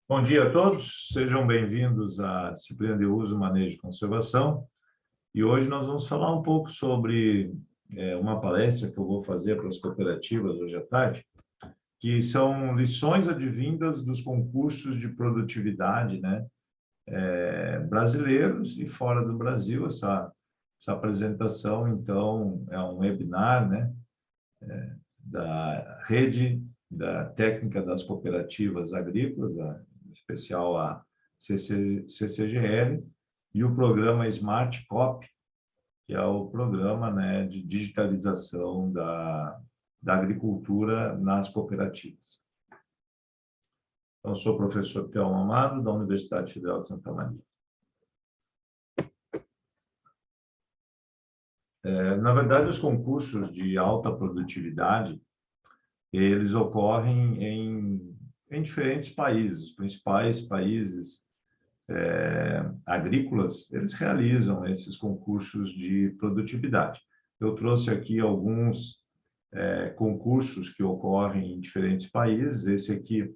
Bom dia a todos, sejam bem-vindos à disciplina de uso, manejo e conservação. E hoje nós vamos falar um pouco sobre uma palestra que eu vou fazer para as cooperativas hoje à tarde, que são lições advindas dos concursos de produtividade, né, brasileiros e fora do Brasil. Essa apresentação, então, é um webinar, né, da rede da técnica das cooperativas agrícolas, em especial a CCGL, e o programa Smart Cop, que é o programa, né, de digitalização da agricultura nas cooperativas. Então, eu sou o professor Telmo Amado, da Universidade Federal de Santa Maria. Na verdade, os concursos de alta produtividade, eles ocorrem em diferentes países. Os principais países agrícolas, eles realizam esses concursos de produtividade. Eu trouxe aqui alguns concursos que ocorrem em diferentes países. Esse aqui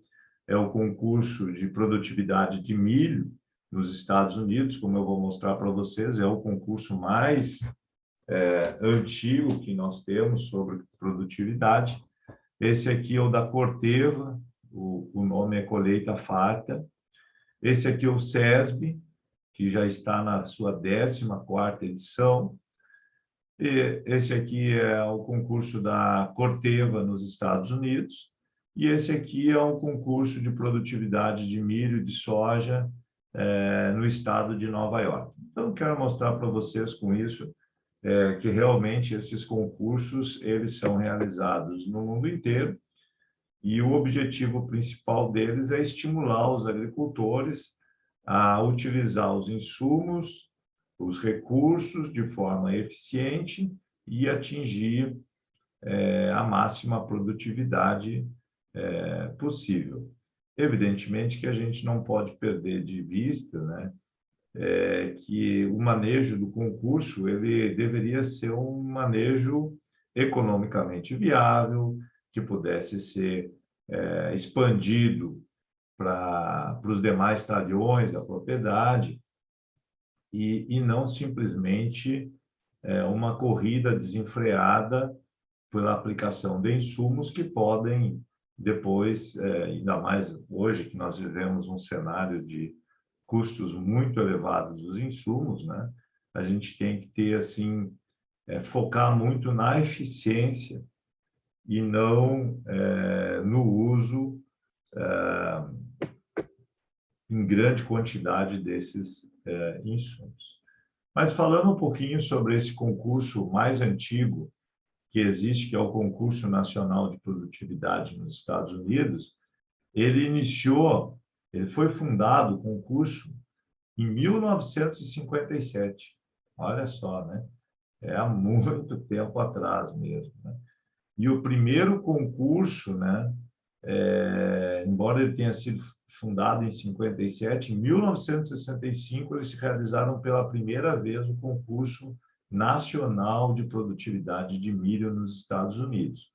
é o concurso de produtividade de milho nos Estados Unidos, como eu vou mostrar para vocês, é o concurso mais antigo que nós temos sobre produtividade. Esse aqui é o da Corteva, o nome é Colheita Farta. Esse aqui é o SESB, que já está na sua 14ª edição. E esse aqui é o concurso da Corteva nos Estados Unidos. E esse aqui é um concurso de produtividade de milho e de soja no estado de Nova York. Então, quero mostrar para vocês com isso que realmente esses concursos eles são realizados no mundo inteiro, e o objetivo principal deles é estimular os agricultores a utilizar os insumos, os recursos de forma eficiente e atingir a máxima produtividade possível. Evidentemente que a gente não pode perder de vista, né, que o manejo do concurso ele deveria ser um manejo economicamente viável, que pudesse ser expandido para os demais talhões da propriedade e não simplesmente uma corrida desenfreada pela aplicação de insumos que podem depois, ainda mais hoje que nós vivemos um cenário de custos muito elevados dos insumos, né? A gente tem que ter, assim, focar muito na eficiência e não no uso em grande quantidade desses insumos. Mas falando um pouquinho sobre esse concurso mais antigo que existe, que é o Concurso Nacional de Produtividade nos Estados Unidos, ele foi fundado, o concurso, em 1957. Olha só, né? É há muito tempo atrás mesmo, né? E o primeiro concurso, né, embora ele tenha sido fundado em 57, em 1965 eles realizaram pela primeira vez o concurso nacional de produtividade de milho nos Estados Unidos.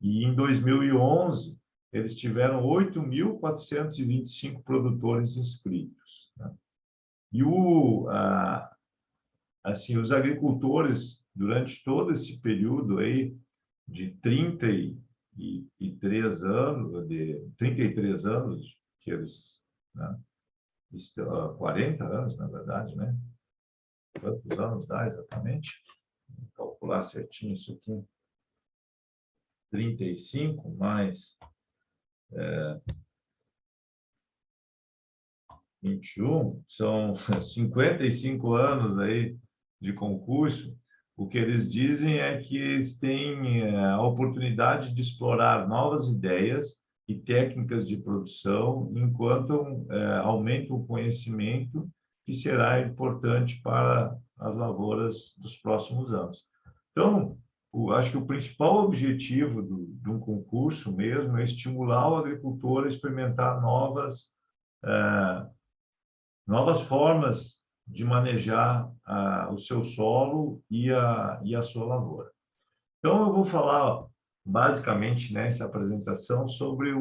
E em 2011 eles tiveram 8.425 produtores inscritos, né? E assim, os agricultores, durante todo esse período aí de 33 anos, que eles, né, 40 anos, na verdade, né? Quantos anos dá exatamente? Vou calcular certinho isso aqui. 35 mais 21, são 55 anos aí de concurso. O que eles dizem é que eles têm a oportunidade de explorar novas ideias e técnicas de produção enquanto aumentam o conhecimento, que será importante para as lavouras dos próximos anos. Então, acho que o principal objetivo de um concurso mesmo é estimular o agricultor a experimentar novas formas de manejar o seu solo e a sua lavoura. Então, eu vou falar basicamente nessa apresentação sobre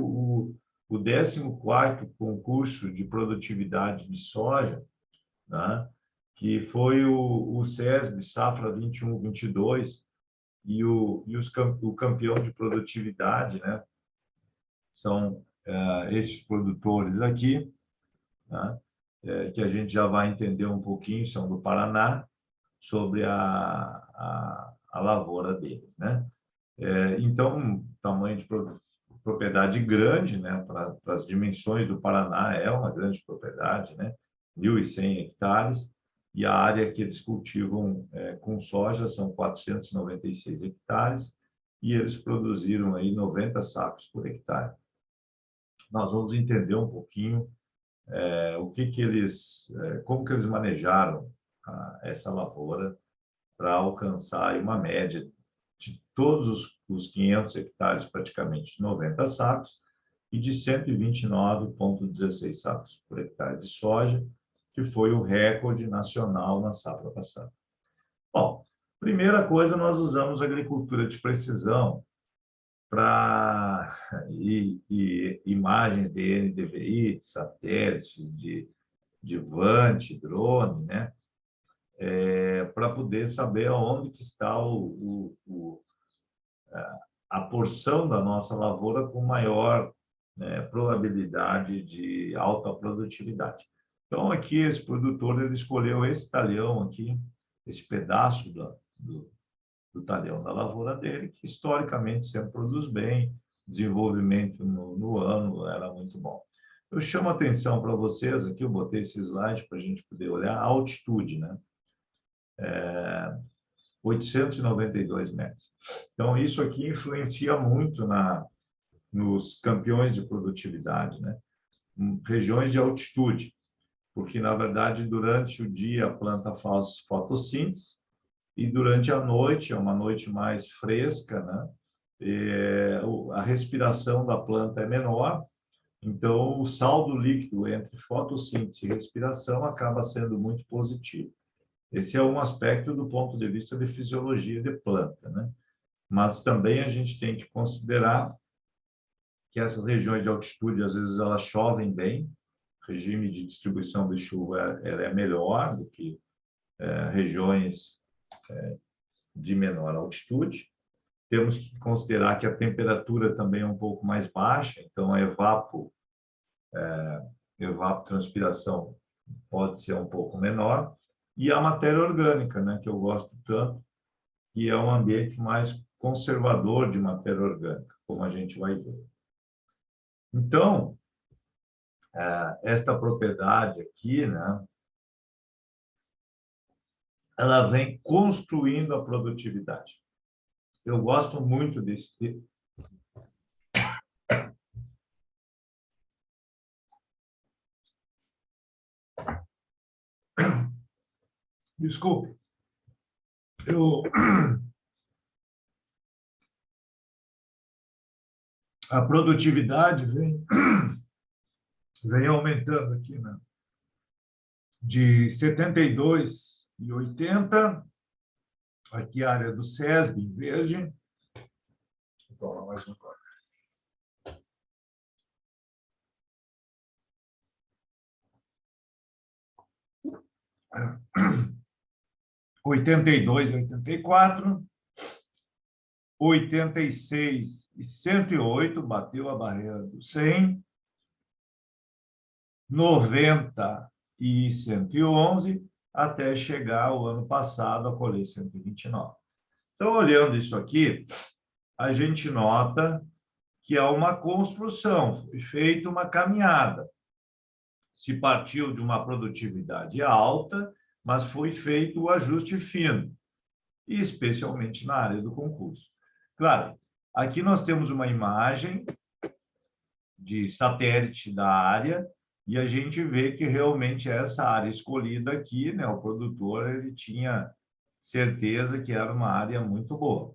o 14º concurso de produtividade de soja, né, que foi o SESB Safra 21-22, e o campeão de produtividade, né, são estes produtores aqui, né, que a gente já vai entender um pouquinho, são do Paraná, sobre a lavoura deles, né? Então, tamanho de propriedade grande, né? Para as dimensões do Paraná, é uma grande propriedade, né? 1.100 hectares, e a área que eles cultivam com soja são 496 hectares, e eles produziram aí 90 sacos por hectare. Nós vamos entender um pouquinho como que eles manejaram essa lavoura para alcançar uma média de todos os 500 hectares, praticamente 90 sacos, e de 129,16 sacos por hectare de soja, que foi o recorde nacional na safra passada. Bom, primeira coisa, nós usamos agricultura de precisão e imagens de NDVI, de satélites, de VANT, drone, né? Para poder saber onde que está a porção da nossa lavoura com maior, né, probabilidade de alta produtividade. Então, aqui, esse produtor ele escolheu esse talhão aqui, esse pedaço do talhão da lavoura dele, que historicamente sempre produz bem, desenvolvimento no ano era muito bom. Eu chamo a atenção para vocês, aqui eu botei esse slide para a gente poder olhar a altitude, né? 892 metros. Então, isso aqui influencia muito nos campeões de produtividade, né? Regiões de altitude, porque, na verdade, durante o dia a planta faz fotossíntese e durante a noite, é uma noite mais fresca, né? A respiração da planta é menor, então o saldo líquido entre fotossíntese e respiração acaba sendo muito positivo. Esse é um aspecto do ponto de vista de fisiologia de planta, né? Mas também a gente tem que considerar que essas regiões de altitude, às vezes, elas chovem bem, o regime de distribuição de chuva é melhor do que regiões de menor altitude. Temos que considerar que a temperatura também é um pouco mais baixa, então a evapotranspiração pode ser um pouco menor. E a matéria orgânica, né, que eu gosto tanto, que é um ambiente mais conservador de matéria orgânica, como a gente vai ver. Então, esta propriedade aqui, né, ela vem construindo a produtividade. Eu gosto muito desse... Desculpe. A produtividade vem aumentando aqui, né? De 72,80, aqui a área do SESB, em verde. Vou tomar mais um copo. 82 e 84, 86 e 108, bateu a barreira do 100, 90 e 111, até chegar o ano passado a colher 129. Então, olhando isso aqui, a gente nota que há uma construção, foi feita uma caminhada. Se partiu de uma produtividade alta, mas foi feito o ajuste fino, e especialmente na área do concurso. Claro, aqui nós temos uma imagem de satélite da área, e a gente vê que realmente essa área escolhida aqui, né, o produtor ele tinha certeza que era uma área muito boa.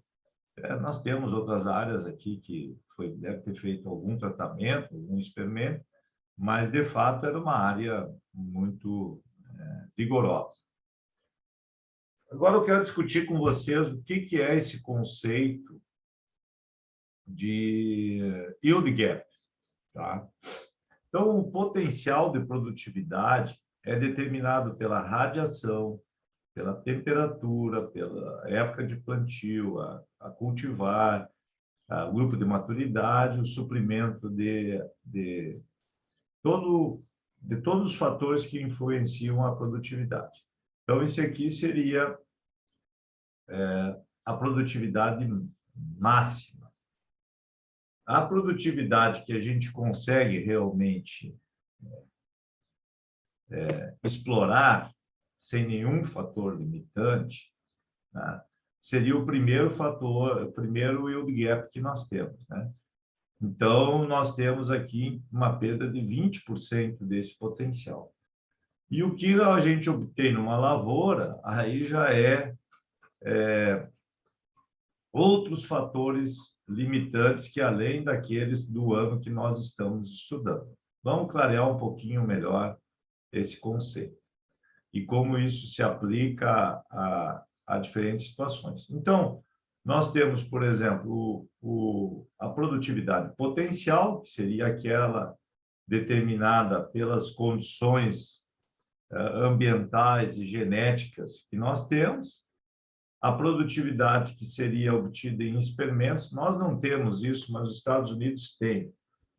Nós temos outras áreas aqui que deve ter feito algum tratamento, algum experimento, mas, de fato, era uma área muito vigorosa. Agora eu quero discutir com vocês o que é esse conceito de yield gap. tá? Então, o potencial de produtividade é determinado pela radiação, pela temperatura, pela época de plantio, a cultivar, o grupo de maturidade, o suprimento todo, de todos os fatores que influenciam a produtividade. Então, esse aqui seria a produtividade máxima. A produtividade que a gente consegue realmente explorar sem nenhum fator limitante, né, seria o primeiro fator, o primeiro yield gap que nós temos, né? Então, nós temos aqui uma perda de 20% desse potencial. E o que a gente obtém numa lavoura, aí já outros fatores limitantes que além daqueles do ano que nós estamos estudando. Vamos clarear um pouquinho melhor esse conceito e como isso se aplica a diferentes situações. Então, nós temos, por exemplo, a produtividade potencial, que seria aquela determinada pelas condições ambientais e genéticas que nós temos, a produtividade que seria obtida em experimentos, nós não temos isso, mas os Estados Unidos têm.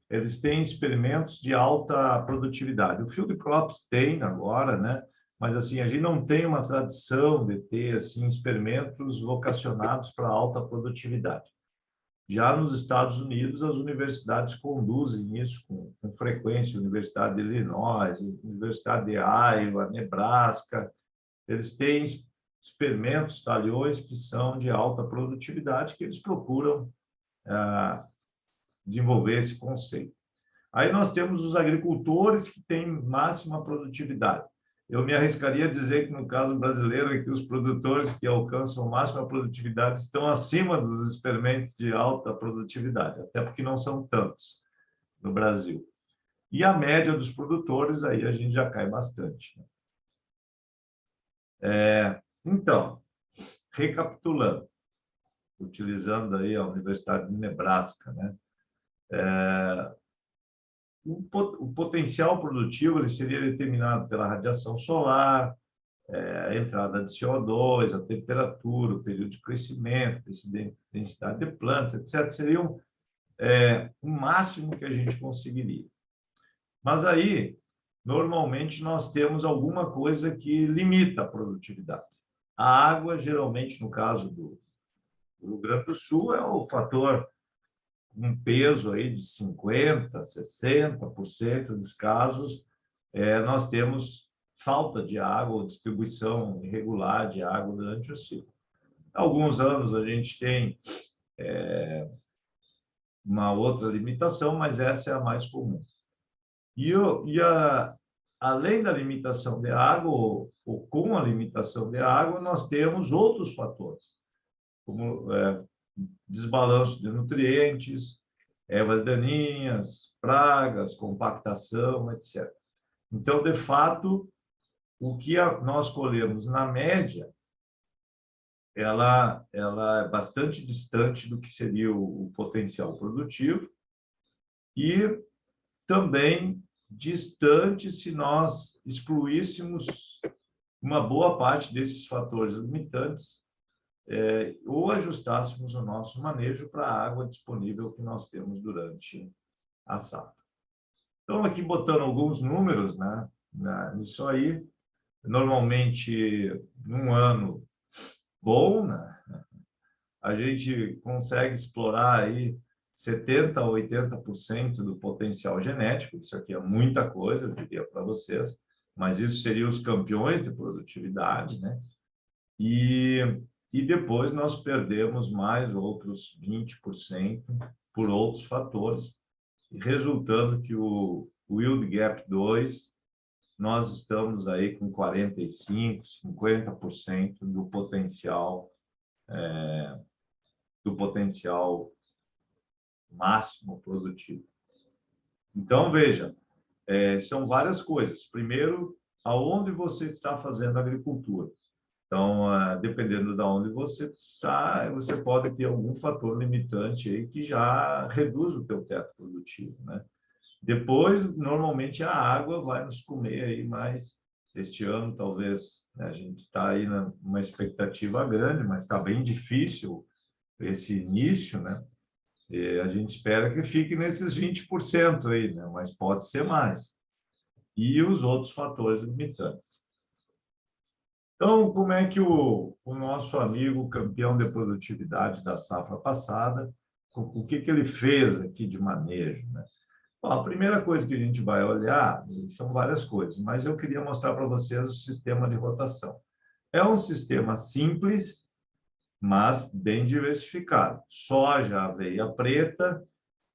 Eles têm experimentos de alta produtividade. O Field Crops tem agora, né? Mas assim, a gente não tem uma tradição de ter assim experimentos vocacionados para alta produtividade. Já nos Estados Unidos, as universidades conduzem isso com frequência, Universidade de Illinois, Universidade de Iowa, Nebraska, eles têm experimentos, talhões que são de alta produtividade, que eles procuram desenvolver esse conceito. Aí nós temos os agricultores que têm máxima produtividade. Eu me arriscaria a dizer que, no caso brasileiro, é que os produtores que alcançam máxima produtividade estão acima dos experimentos de alta produtividade, até porque não são tantos no Brasil. E a média dos produtores, aí a gente já cai bastante. Então, recapitulando, utilizando aí a Universidade de Nebraska, né? O potencial produtivo ele seria determinado pela radiação solar, a entrada de CO2, a temperatura, o período de crescimento, densidade de plantas, etc. Seriam o máximo que a gente conseguiria. Mas aí, normalmente, nós temos alguma coisa que limita a produtividade. A água, geralmente, no caso do Rio Grande do Sul, é o fator um peso aí de 50%, 60% dos casos, nós temos falta de água ou distribuição irregular de água durante o ciclo. Há alguns anos a gente tem uma outra limitação, mas essa é a mais comum. Além da limitação de água, ou com a limitação de água, nós temos outros fatores, como desbalanço de nutrientes, ervas daninhas, pragas, compactação, etc. Então, de fato, o que nós colhemos na média, ela é bastante distante do que seria o potencial produtivo e também distante se nós excluíssemos uma boa parte desses fatores limitantes ou ajustássemos o nosso manejo para a água disponível que nós temos durante a safra. Então, aqui botando alguns números, né, nisso aí, normalmente, num ano bom, né, a gente consegue explorar aí 70% a 80% do potencial genético, isso aqui é muita coisa, eu diria para vocês, mas isso seria os campeões de produtividade, né? E depois nós perdemos mais outros 20% por outros fatores, resultando que o Yield Gap 2, nós estamos aí com 45%, 50% do potencial máximo produtivo. Então, veja, são várias coisas. Primeiro, aonde você está fazendo agricultura. Então, dependendo de onde você está, você pode ter algum fator limitante aí que já reduz o teu teto produtivo, né? Depois, normalmente, a água vai nos comer aí mais este ano, talvez, né, a gente está aí numa expectativa grande, mas está bem difícil esse início, né? E a gente espera que fique nesses 20% aí, né? Mas pode ser mais. E os outros fatores limitantes. Então, como é que o nosso amigo campeão de produtividade da safra passada, o que ele fez aqui de manejo, né? Bom, a primeira coisa que a gente vai olhar são várias coisas, mas eu queria mostrar para vocês o sistema de rotação. É um sistema simples, mas bem diversificado. Soja, aveia preta,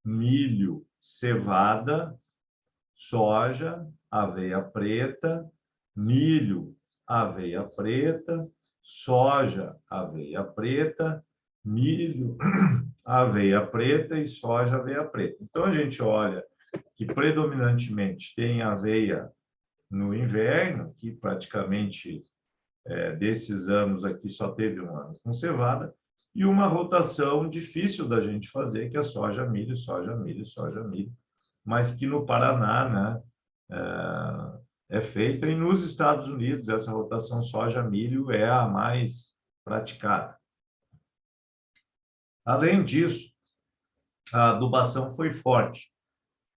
milho, cevada, soja, aveia preta, milho, aveia preta, soja, aveia preta, milho, aveia preta e soja, aveia preta. Então, a gente olha que predominantemente tem aveia no inverno, que praticamente desses anos aqui só teve um ano com cevada, e uma rotação difícil da gente fazer, que é soja, milho, soja, milho, soja, milho, mas que no Paraná, né, é feita, e nos Estados Unidos essa rotação soja-milho é a mais praticada. Além disso, a adubação foi forte.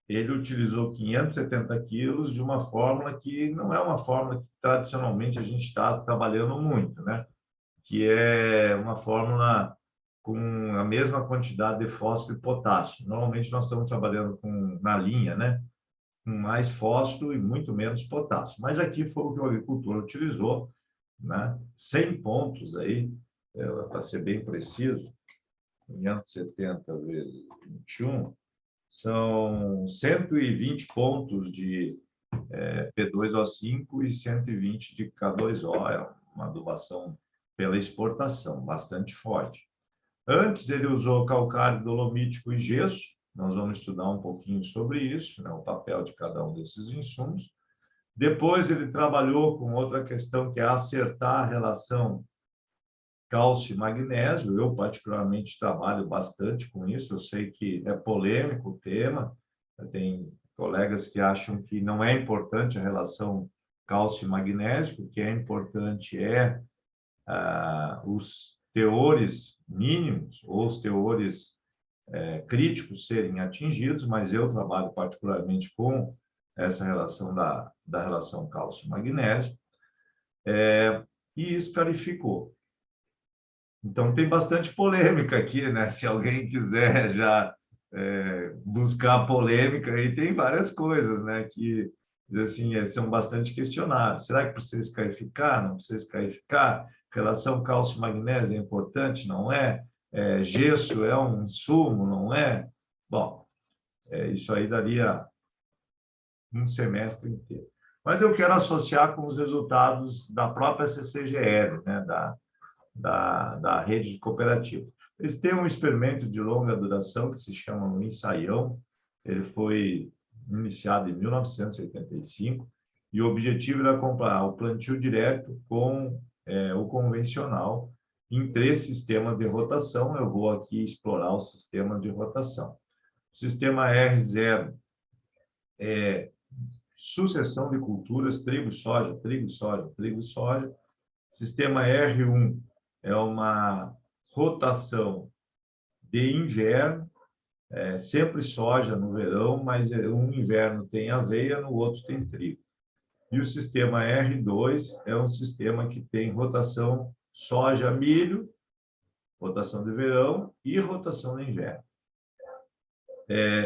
Ele utilizou 570 quilos de uma fórmula que não é uma fórmula que tradicionalmente a gente está trabalhando muito, né? Que é uma fórmula com a mesma quantidade de fósforo e potássio. Normalmente nós estamos trabalhando na linha, né? Com mais fósforo e muito menos potássio. Mas aqui foi o que o agricultor utilizou, né? 100 pontos aí, para ser bem preciso, 570 vezes 21, são 120 pontos de P2O5 e 120 de K2O, é uma adubação pela exportação, bastante forte. Antes ele usou calcário dolomítico e gesso, nós vamos estudar um pouquinho sobre isso, né, o papel de cada um desses insumos. Depois ele trabalhou com outra questão que é acertar a relação cálcio e magnésio. Eu particularmente trabalho bastante com isso, eu sei que é polêmico o tema, tem colegas que acham que não é importante a relação cálcio e magnésio, o que é importante é os teores mínimos ou os teores críticos serem atingidos, mas eu trabalho particularmente com essa relação da relação cálcio-magnésio, e isso clarificou. Então, tem bastante polêmica aqui, né? Se alguém quiser já buscar polêmica, aí tem várias coisas, né? Que, assim, são bastante questionadas. Será que precisa escarificar? Não precisa escarificar? Relação cálcio-magnésio é importante? Não é? Gesso é um insumo? Não é? Bom, isso aí daria um semestre inteiro. Mas eu quero associar com os resultados da própria CCGL, né? Da rede de cooperativas. Eles têm um experimento de longa duração que se chama o Ensaião. Ele foi iniciado em 1985 e o objetivo era comparar o plantio direto com o convencional em 3 sistemas de rotação. Eu vou aqui explorar o sistema de rotação. O sistema R0 é sucessão de culturas, trigo, soja, trigo, soja, trigo, soja. Sistema R1 é uma rotação de inverno, sempre soja no verão, mas um inverno tem aveia, no outro tem trigo. E o sistema R2 é um sistema que tem rotação soja-milho, rotação de verão e rotação de inverno.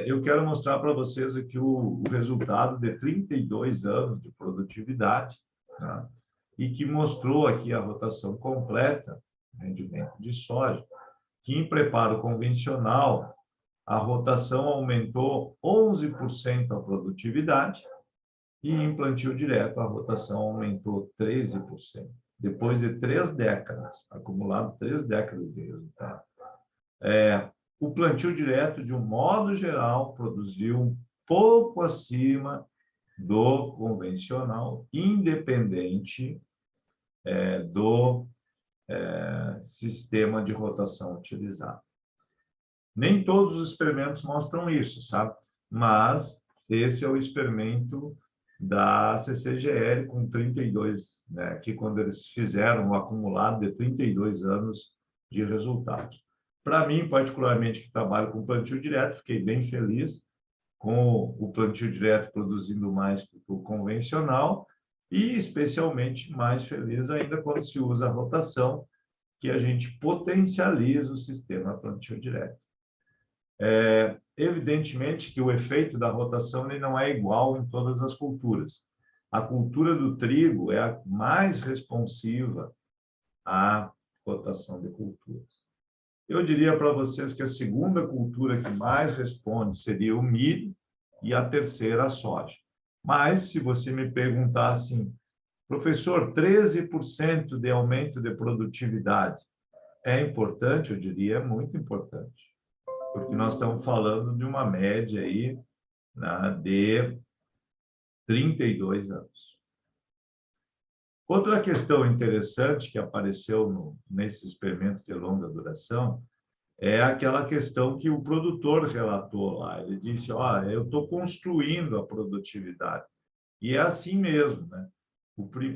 Eu quero mostrar para vocês aqui o resultado de 32 anos de produtividade, tá? E que mostrou aqui a rotação completa, rendimento de soja, que em preparo convencional, a rotação aumentou 11% a produtividade e em plantio direto a rotação aumentou 13%. Depois de 3 décadas, acumulado 3 décadas de resultado. O plantio direto, de um modo geral, produziu um pouco acima do convencional, independente do sistema de rotação utilizado. Nem todos os experimentos mostram isso, sabe? Mas esse é o experimento da CCGL com 32, né, que quando eles fizeram o acumulado de 32 anos de resultados. Para mim, particularmente, que trabalho com plantio direto, fiquei bem feliz com o plantio direto produzindo mais que o convencional e, especialmente, mais feliz ainda quando se usa a rotação, que a gente potencializa o sistema plantio direto. Evidentemente que o efeito da rotação ele não é igual em todas as culturas. A cultura do trigo é a mais responsiva à rotação de culturas. Eu diria para vocês que a segunda cultura que mais responde seria o milho e a terceira a soja. Mas, se você me perguntar assim, professor, 13% de aumento de produtividade é importante? Eu diria, é muito importante, porque nós estamos falando de uma média aí, né, de 32 anos. Outra questão interessante que apareceu nesses experimentos de longa duração é aquela questão que o produtor relatou lá. Ele disse, olha, eu estou construindo a produtividade. E é assim mesmo, né?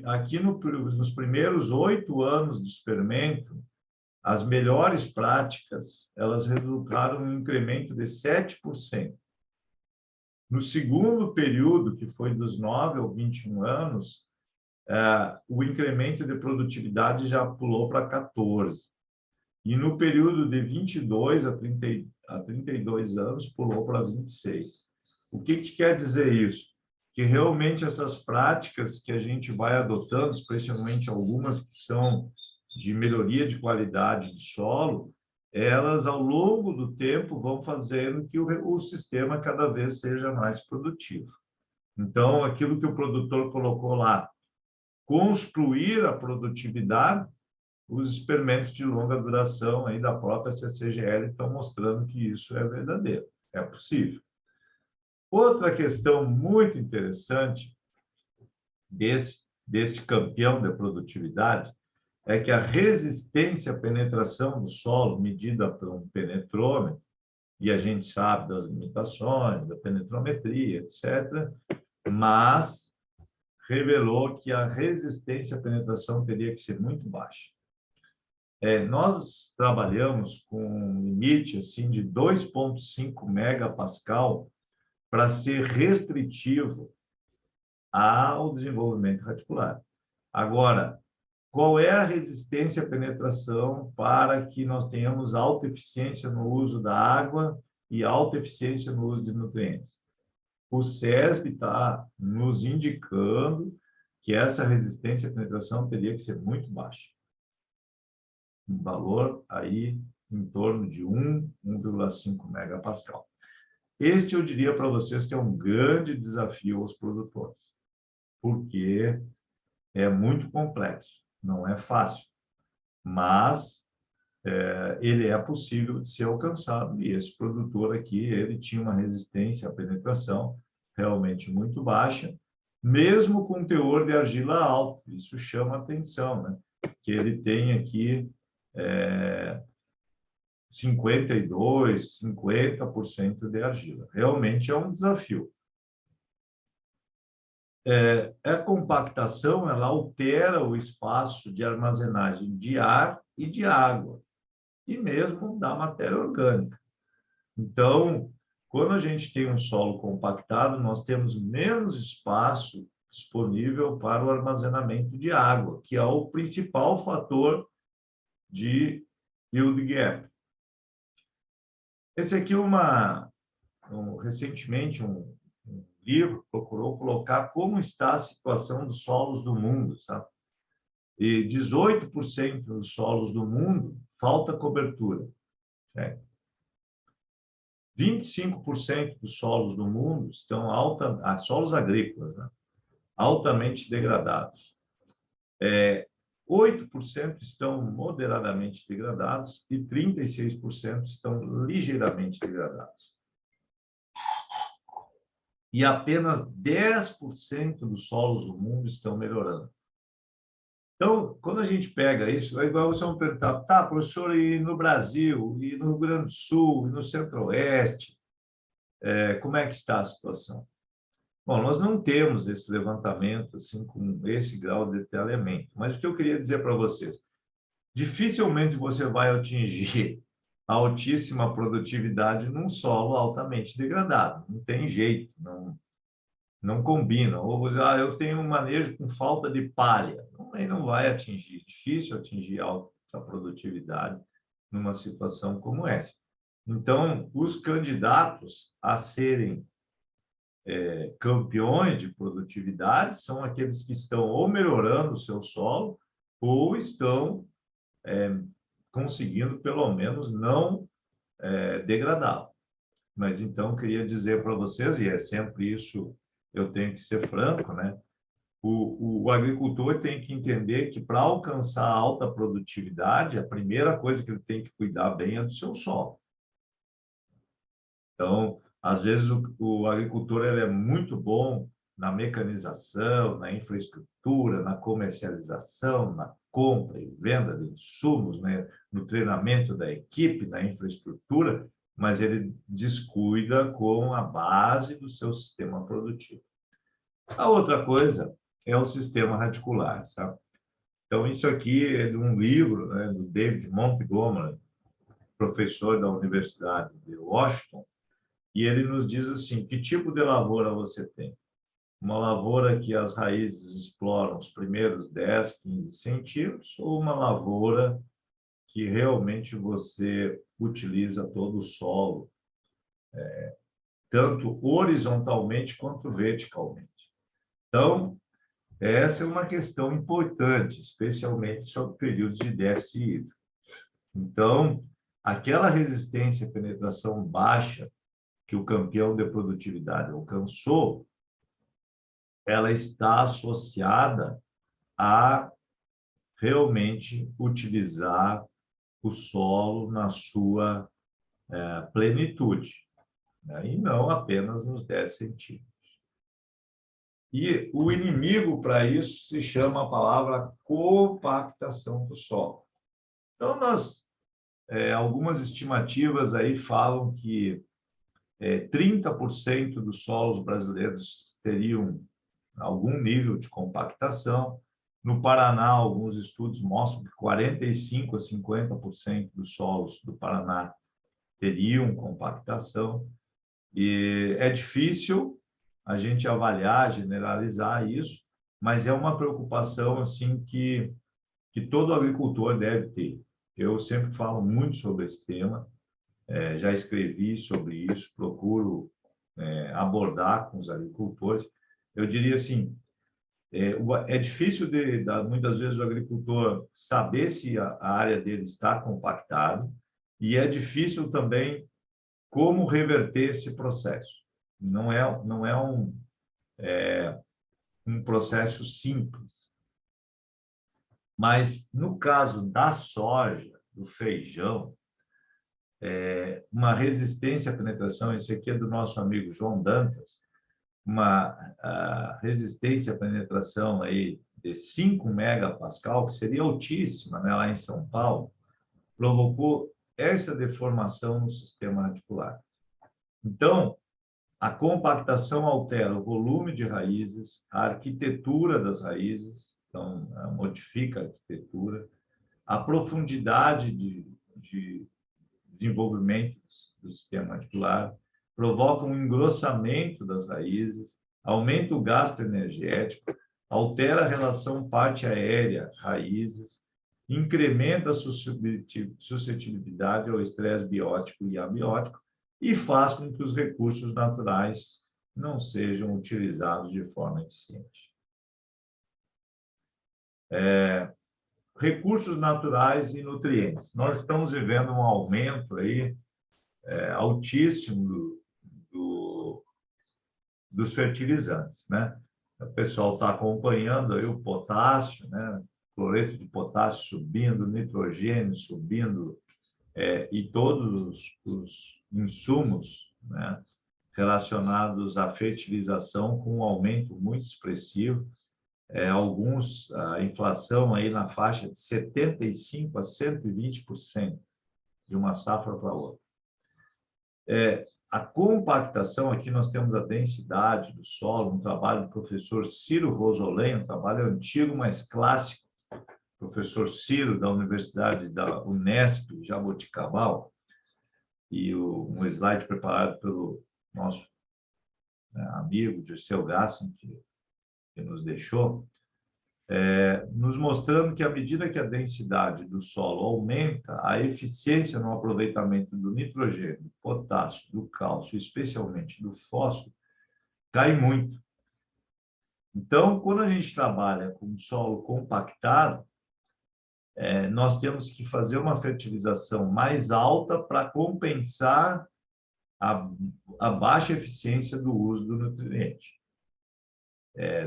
Aqui nos primeiros 8 anos de experimento, as melhores práticas, elas resultaram em um incremento de 7%. No segundo período, que foi dos 9 aos 21 anos, o incremento de produtividade já pulou para 14%. E no período de 22 a 32 anos, pulou para 26%. O que quer dizer isso? Que realmente essas práticas que a gente vai adotando, especialmente algumas que são de melhoria de qualidade de solo, elas, ao longo do tempo, vão fazendo que o sistema cada vez seja mais produtivo. Então, aquilo que o produtor colocou lá, construir a produtividade, os experimentos de longa duração aí da própria CCGL estão mostrando que isso é verdadeiro, é possível. Outra questão muito interessante desse campeão da produtividade é que a resistência à penetração do solo, medida por um penetrômetro, e a gente sabe das limitações, da penetrometria, etc., mas revelou que a resistência à penetração teria que ser muito baixa. Nós trabalhamos com um limite assim, de 2,5 megapascal para ser restritivo ao desenvolvimento radicular. Agora, qual é a resistência à penetração para que nós tenhamos alta eficiência no uso da água e alta eficiência no uso de nutrientes? O CESB está nos indicando que essa resistência à penetração teria que ser muito baixa. Um valor aí em torno de 1,5 megapascal. Este eu diria para vocês que é um grande desafio aos produtores, porque é muito complexo, não é fácil, mas ele é possível de ser alcançado, e esse produtor aqui, ele tinha uma resistência à penetração realmente muito baixa, mesmo com teor de argila alto. Isso chama atenção, né? Que ele tem aqui 52, 50% de argila. Realmente é um desafio. A compactação, ela altera o espaço de armazenagem de ar e de água, e mesmo da matéria orgânica. Então, quando a gente tem um solo compactado, nós temos menos espaço disponível para o armazenamento de água, que é o principal fator de yield gap. Esse aqui recentemente um livro procurou colocar como está a situação dos solos do mundo, sabe? E 18% dos solos do mundo falta cobertura, certo? 25% dos solos do mundo estão solos agrícolas, né? Altamente degradados. 8% estão moderadamente degradados e 36% estão ligeiramente degradados. E apenas 10% dos solos do mundo estão melhorando. Então, quando a gente pega isso, é igual você me perguntar, tá, professor, e no Brasil, e no Rio Grande do Sul, e no Centro-Oeste, como é que está a situação? Bom, nós não temos esse levantamento assim com esse grau de detalhamento, mas o que eu queria dizer para vocês, dificilmente você vai atingir a altíssima produtividade num solo altamente degradado. Não tem jeito, não combina. Ou você, eu tenho um manejo com falta de palha. Aí não vai atingir. Difícil atingir alta produtividade numa situação como essa. Então, os candidatos a serem campeões de produtividade são aqueles que estão ou melhorando o seu solo ou estão conseguindo, pelo menos, não degradá-lo. Mas, então, queria dizer para vocês, e é sempre isso, eu tenho que ser franco, né? O agricultor tem que entender que, para alcançar alta produtividade, a primeira coisa que ele tem que cuidar bem é do seu solo. Então, às vezes, o agricultor ele é muito bom na mecanização, na infraestrutura, na comercialização, na compra e venda de insumos, né? No treinamento da equipe, na infraestrutura, mas ele descuida com a base do seu sistema produtivo. A outra coisa é o sistema radicular, sabe? Então, isso aqui é de um livro, né, do David Montgomery, professor da Universidade de Washington, e ele nos diz assim, que tipo de lavoura você tem? Uma lavoura que as raízes exploram os primeiros 10, 15 centímetros, ou uma lavoura que realmente você utiliza todo o solo, tanto horizontalmente quanto verticalmente. Então, essa é uma questão importante, especialmente sobre períodos de déficit hídrico. Então, aquela resistência à penetração baixa que o campeão de produtividade alcançou, ela está associada a realmente utilizar o solo na sua plenitude, né? E não apenas nos 10 centímetros. E o inimigo para isso se chama a palavra compactação do solo. Então, algumas estimativas aí falam que 30% dos solos brasileiros teriam algum nível de compactação. No Paraná, alguns estudos mostram que 45% a 50% dos solos do Paraná teriam compactação. E é difícil a gente avaliar, generalizar isso, mas é uma preocupação assim que todo agricultor deve ter. Eu sempre falo muito sobre esse tema, já escrevi sobre isso, procuro abordar com os agricultores. Eu diria assim, é difícil muitas vezes o agricultor saber se a área dele está compactada e é difícil também como reverter esse processo. Não é um processo simples. Mas, no caso da soja, do feijão, uma resistência à penetração, esse aqui é do nosso amigo João Dantas, uma resistência à penetração aí de 5 megapascal, que seria altíssima, né, lá em São Paulo, provocou essa deformação no sistema radicular. Então, a compactação altera o volume de raízes, a arquitetura das raízes, então, modifica a arquitetura, a profundidade de desenvolvimento do sistema radicular, provoca um engrossamento das raízes, aumenta o gasto energético, altera a relação parte aérea-raízes, incrementa a suscetibilidade ao estresse biótico e abiótico e faz com que os recursos naturais não sejam utilizados de forma eficiente. Recursos naturais e nutrientes. Nós estamos vivendo um aumento aí, altíssimo dos fertilizantes, né? O pessoal está acompanhando aí o potássio, né? Cloreto de potássio subindo, nitrogênio subindo, e todos os insumos, né, relacionados à fertilização com um aumento muito expressivo, a inflação aí na faixa de 75% a 120% de uma safra para outra. A compactação, aqui nós temos a densidade do solo, um trabalho do professor Ciro Rosolém, um trabalho antigo, mas clássico, professor Ciro, da Universidade da Unesp, Jaboticabal, e um slide preparado pelo nosso amigo Dirceu Gassin, que nos deixou, nos mostrando que, à medida que a densidade do solo aumenta, a eficiência no aproveitamento do nitrogênio, do potássio, do cálcio, especialmente do fósforo, cai muito. Então, quando a gente trabalha com solo compactado, nós temos que fazer uma fertilização mais alta para compensar a baixa eficiência do uso do nutriente.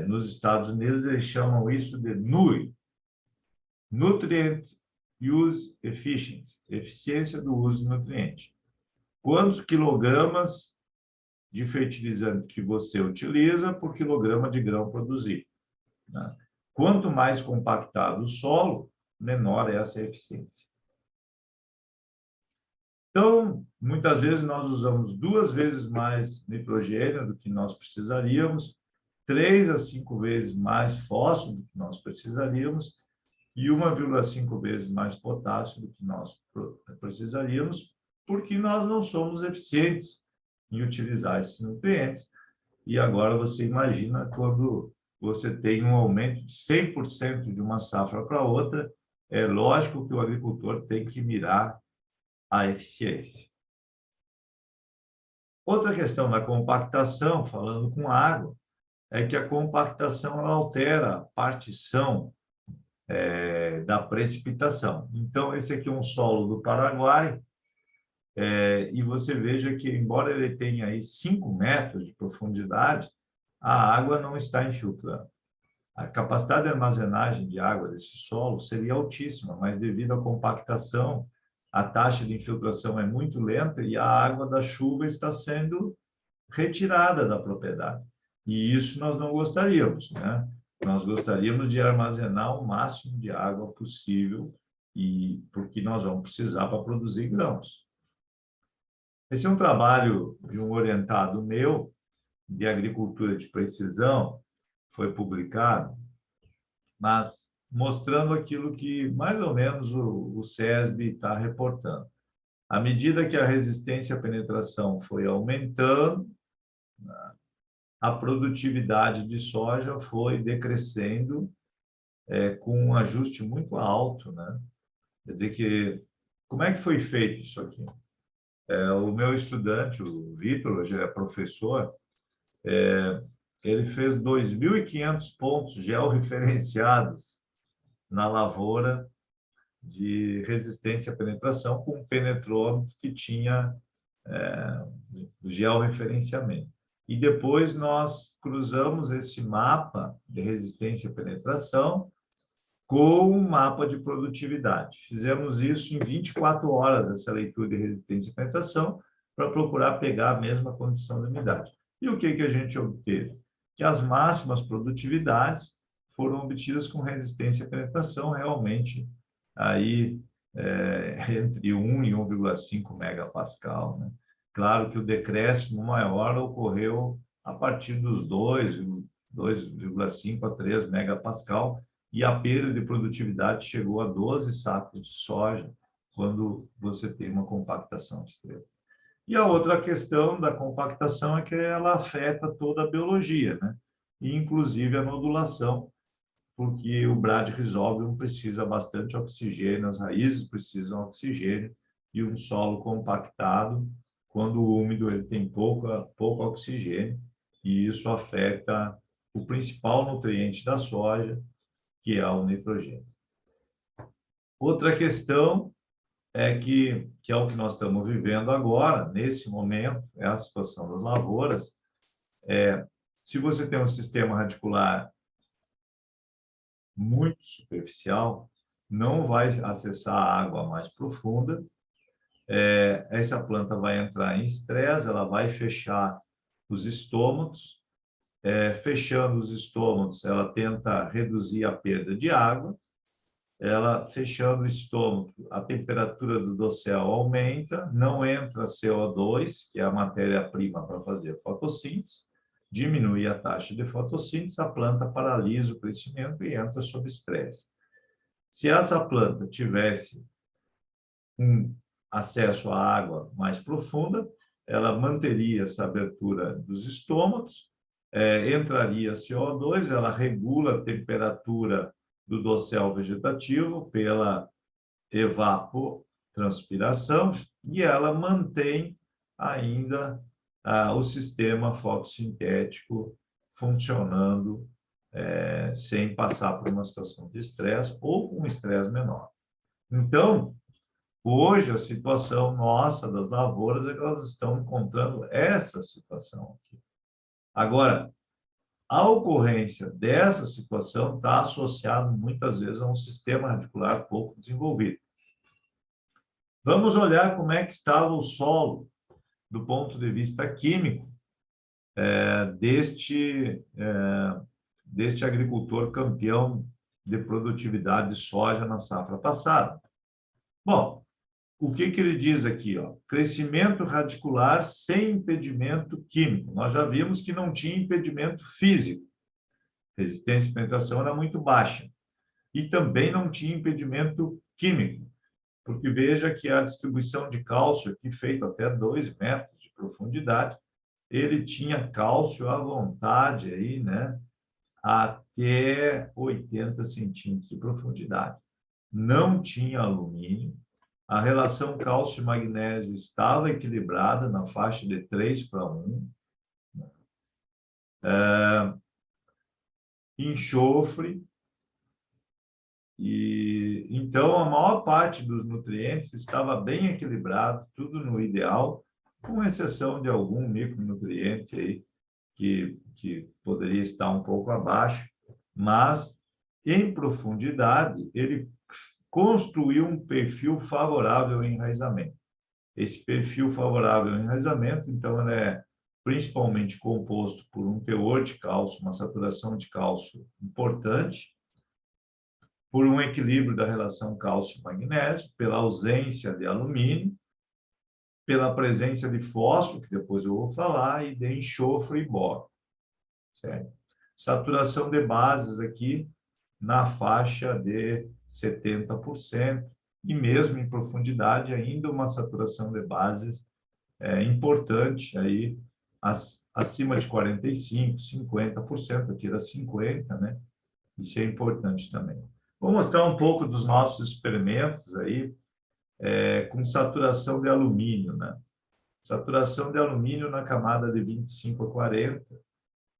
Nos Estados Unidos, eles chamam isso de NUE, Nutrient Use Efficiency, eficiência do uso do nutriente. Quantos quilogramas de fertilizante que você utiliza por quilograma de grão produzido, né? Quanto mais compactado o solo, menor é essa eficiência. Então, muitas vezes nós usamos 2 vezes mais nitrogênio do que nós precisaríamos, 3 a 5 vezes mais fósforo do que nós precisaríamos e 1,5 vezes mais potássio do que nós precisaríamos, porque nós não somos eficientes em utilizar esses nutrientes. E agora você imagina quando você tem um aumento de 100% de uma safra para outra, é lógico que o agricultor tem que mirar a eficiência. Outra questão da compactação, falando com água, é que a compactação ela altera a partição da precipitação. Então, esse aqui é um solo do Paraguai, e você veja que, embora ele tenha aí 5 metros de profundidade, a água não está infiltrando. A capacidade de armazenagem de água desse solo seria altíssima, mas devido à compactação, a taxa de infiltração é muito lenta e a água da chuva está sendo retirada da propriedade. E isso nós não gostaríamos, né? Nós gostaríamos de armazenar o máximo de água possível, porque nós vamos precisar para produzir grãos. Esse é um trabalho de um orientado meu, de agricultura de precisão, foi publicado, mas mostrando aquilo que, mais ou menos, o SESB está reportando. À medida que a resistência à penetração foi aumentando, a produtividade de soja foi decrescendo com um ajuste muito alto, né? Quer dizer que, como é que foi feito isso aqui? O meu estudante, o Vitor, hoje é professor, ele fez 2.500 pontos georreferenciados na lavoura de resistência à penetração com um penetrômetro que tinha georreferenciamento. E depois nós cruzamos esse mapa de resistência à penetração com um mapa de produtividade. Fizemos isso em 24 horas, essa leitura de resistência à penetração, para procurar pegar a mesma condição de umidade. E o que a gente obteve? Que as máximas produtividades foram obtidas com resistência à penetração, realmente, aí, entre 1 e 1,5 megapascal, né? Claro que o decréscimo maior ocorreu a partir dos 2,5 a 3 megapascal, e a perda de produtividade chegou a 12 sacos de soja quando você tem uma compactação extrema. E a outra questão da compactação é que ela afeta toda a biologia, né? E inclusive a nodulação, porque o Bradyrhizobium precisa bastante oxigênio, as raízes precisam de oxigênio, e um solo compactado, quando úmido, ele tem pouco oxigênio, e isso afeta o principal nutriente da soja, que é o nitrogênio. Outra questão é que é o que nós estamos vivendo agora, nesse momento, é a situação das lavouras. Se você tem um sistema radicular muito superficial, não vai acessar a água mais profunda, essa planta vai entrar em estresse, ela vai fechar os estômatos, fechando os estômatos, ela tenta reduzir a perda de água, ela fechando o estômago, a temperatura do dossel aumenta, não entra CO2, que é a matéria-prima para fazer fotossíntese, diminui a taxa de fotossíntese, a planta paralisa o crescimento e entra sob estresse. Se essa planta tivesse um acesso à água mais profunda, ela manteria essa abertura dos estômagos, entraria CO2, ela regula a temperatura do dossel vegetativo pela evapotranspiração e ela mantém ainda o sistema fotossintético funcionando sem passar por uma situação de estresse ou com um estresse menor. Então, hoje, a situação nossa das lavouras é que elas estão encontrando essa situação aqui. Agora, a ocorrência dessa situação está associada muitas vezes a um sistema radicular pouco desenvolvido. Vamos olhar como é que estava o solo do ponto de vista químico deste agricultor campeão de produtividade de soja na safra passada. Bom, o que ele diz aqui? Crescimento radicular sem impedimento químico. Nós já vimos que não tinha impedimento físico. Resistência à penetração era muito baixa. E também não tinha impedimento químico, porque veja que a distribuição de cálcio aqui, feita até 2 metros de profundidade, ele tinha cálcio à vontade aí, né, até 80 centímetros de profundidade. Não tinha alumínio. A relação cálcio e magnésio estava equilibrada na faixa de 3:1. Enxofre. E então a maior parte dos nutrientes estava bem equilibrado, tudo no ideal, com exceção de algum micronutriente aí que poderia estar um pouco abaixo, mas em profundidade ele construiu um perfil favorável ao enraizamento. Esse perfil favorável ao enraizamento, então, ele é principalmente composto por um teor de cálcio, uma saturação de cálcio importante, por um equilíbrio da relação cálcio-magnésio, pela ausência de alumínio, pela presença de fósforo, que depois eu vou falar, e de enxofre e boro. Certo? Saturação de bases aqui na faixa de 70%, e mesmo em profundidade, ainda uma saturação de bases importante, aí, acima de 45%, 50%, aqui era 50%, né? Isso é importante também. Vou mostrar um pouco dos nossos experimentos aí, com saturação de alumínio, né? Saturação de alumínio na camada de 25 a 40.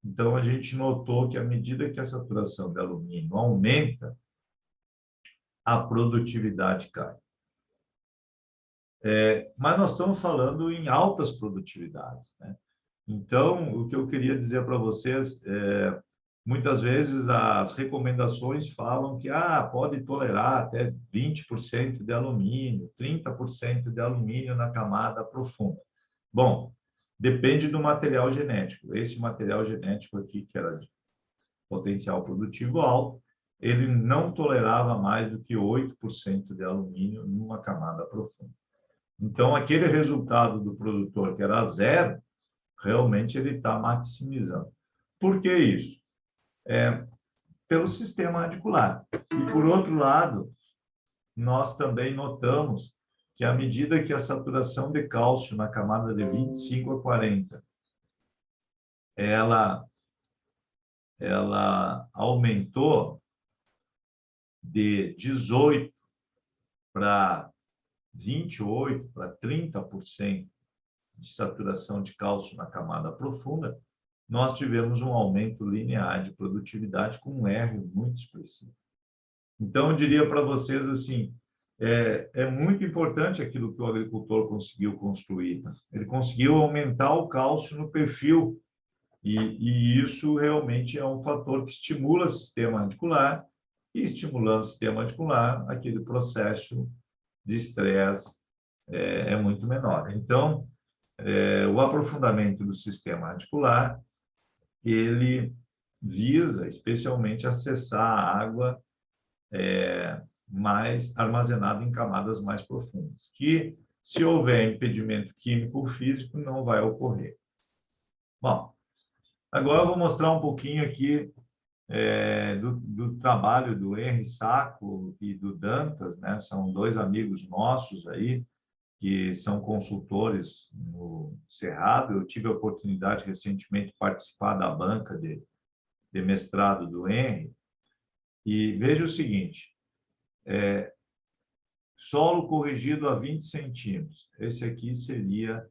Então, a gente notou que à medida que a saturação de alumínio aumenta, a produtividade cai. Mas nós estamos falando em altas produtividades, né? Então, o que eu queria dizer para vocês muitas vezes as recomendações falam que pode tolerar até 20% de alumínio, 30% de alumínio na camada profunda. Bom, depende do material genético. Esse material genético aqui, que era de potencial produtivo alto, ele não tolerava mais do que 8% de alumínio numa camada profunda. Então, aquele resultado do produtor que era 0, realmente ele está maximizando. Por que isso? Pelo sistema radicular. E, por outro lado, nós também notamos que, à medida que a saturação de cálcio na camada de 25 a 40, ela aumentou de 18 para 28, para 30% de saturação de cálcio na camada profunda, nós tivemos um aumento linear de produtividade com um R muito expressivo. Então, eu diria para vocês assim, é muito importante aquilo que o agricultor conseguiu construir. Né? Ele conseguiu aumentar o cálcio no perfil, e isso realmente é um fator que estimula o sistema radicular, e estimulando o sistema radicular, aquele processo de estresse é muito menor. Então, o aprofundamento do sistema radicular, ele visa especialmente acessar a água mais armazenado em camadas mais profundas, que, se houver impedimento químico ou físico, não vai ocorrer. Bom, agora eu vou mostrar um pouquinho aqui do trabalho do Henry Sacco e do Dantas, né? São dois amigos nossos aí, que são consultores no Cerrado. Eu tive a oportunidade recentemente de participar da banca de mestrado do Henry, e veja o seguinte, solo corrigido a 20 centímetros. Esse aqui seria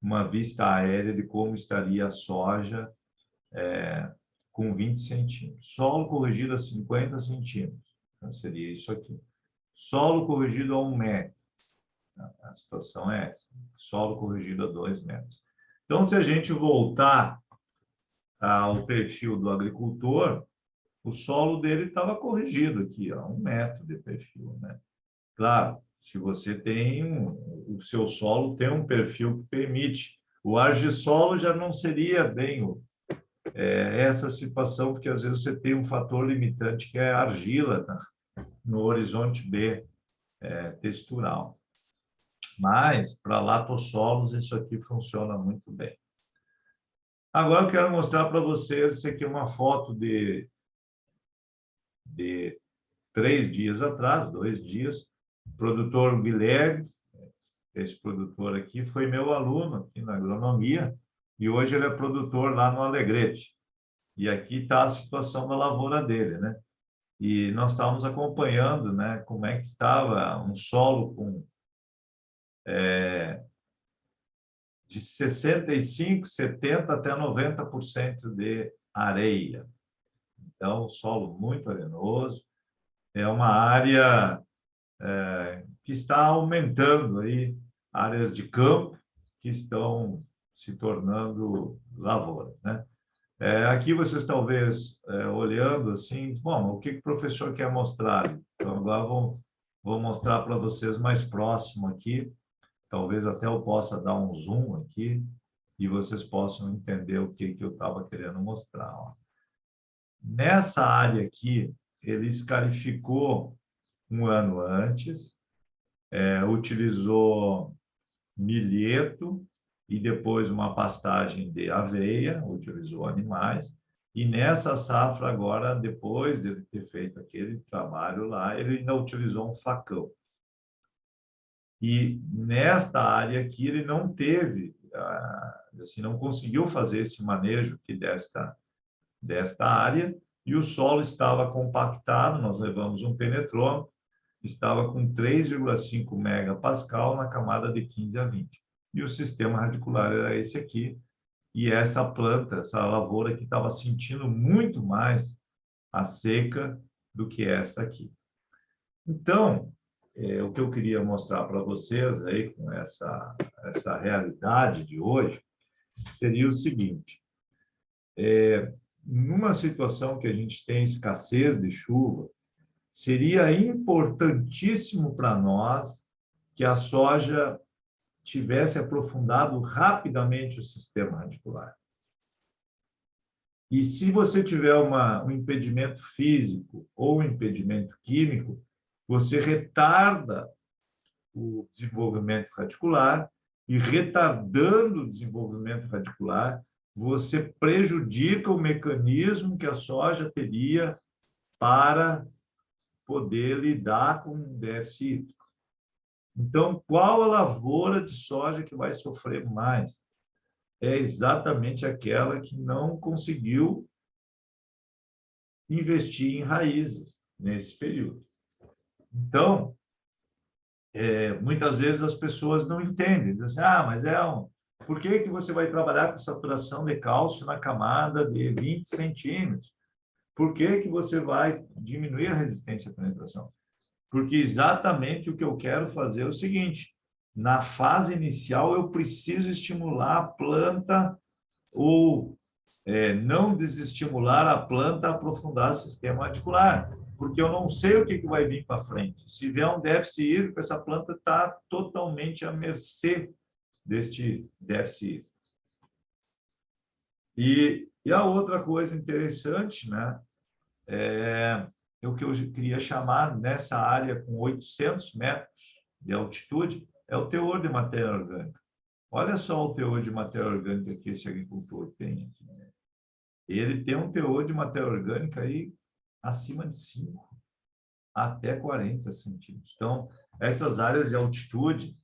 uma vista aérea de como estaria a soja com 20 centímetros. Solo corrigido a 50 centímetros. Então, seria isso aqui. Solo corrigido a 1 metro. A situação é essa. Solo corrigido a 2 metros. Então, se a gente voltar ao perfil do agricultor, o solo dele estava corrigido aqui, a 1 metro de perfil, né? Claro, se você tem o seu solo tem um perfil que permite. O argissolo já não seria bem essa situação, porque às vezes você tem um fator limitante que é a argila, tá? No horizonte B textural. Mas, para latossolos, isso aqui funciona muito bem. Agora eu quero mostrar para vocês, isso aqui é uma foto de 3 dias atrás, 2 dias, o produtor Guilherme, esse produtor aqui, foi meu aluno aqui na agronomia, e hoje ele é produtor lá no Alegrete. E aqui está a situação da lavoura dele, né? E nós estávamos acompanhando, né, como é que estava um solo com de 65%, 70% até 90% de areia. Então, solo muito arenoso. É uma área que está aumentando aí, áreas de campo que estão se tornando lavouras, né? Aqui vocês talvez olhando assim, bom, o que o professor quer mostrar? Então, agora vou mostrar para vocês mais próximo aqui, talvez até eu possa dar um zoom aqui e vocês possam entender o que eu estava querendo mostrar. Ó. Nessa área aqui, ele escarificou um ano antes, utilizou milheto e depois uma pastagem de aveia, utilizou animais, e nessa safra agora, depois de ter feito aquele trabalho lá, ele ainda utilizou um facão. E nesta área aqui ele não teve, assim, não conseguiu fazer esse manejo aqui desta área, e o solo estava compactado, nós levamos um penetrômetro, estava com 3,5 megapascal na camada de 15 a 20. E o sistema radicular era esse aqui, e essa planta, essa lavoura que estava sentindo muito mais a seca do que esta aqui. Então, o que eu queria mostrar para vocês aí com essa realidade de hoje seria o seguinte, numa situação que a gente tem escassez de chuva, seria importantíssimo para nós que a soja tivesse aprofundado rapidamente o sistema radicular. E se você tiver um impedimento físico ou um impedimento químico, você retarda o desenvolvimento radicular e, retardando o desenvolvimento radicular, você prejudica o mecanismo que a soja teria para poder lidar com um déficit hídrico. Então, qual a lavoura de soja que vai sofrer mais? É exatamente aquela que não conseguiu investir em raízes nesse período. Então, muitas vezes as pessoas não entendem. Dizem assim, mas por que você vai trabalhar com saturação de cálcio na camada de 20 centímetros? Por que você vai diminuir a resistência à penetração? Porque exatamente o que eu quero fazer é o seguinte, na fase inicial eu preciso estimular a planta ou não desestimular a planta a aprofundar o sistema radicular, porque eu não sei o que vai vir para frente. Se vier um déficit hídrico, essa planta está totalmente à mercê deste déficit hídrico. E a outra coisa interessante, né, é o que eu queria chamar, nessa área com 800 metros de altitude, é o teor de matéria orgânica. Olha só o teor de matéria orgânica que esse agricultor tem aqui. Ele tem um teor de matéria orgânica aí acima de 5 até 40 centímetros. Então, essas áreas de altitude,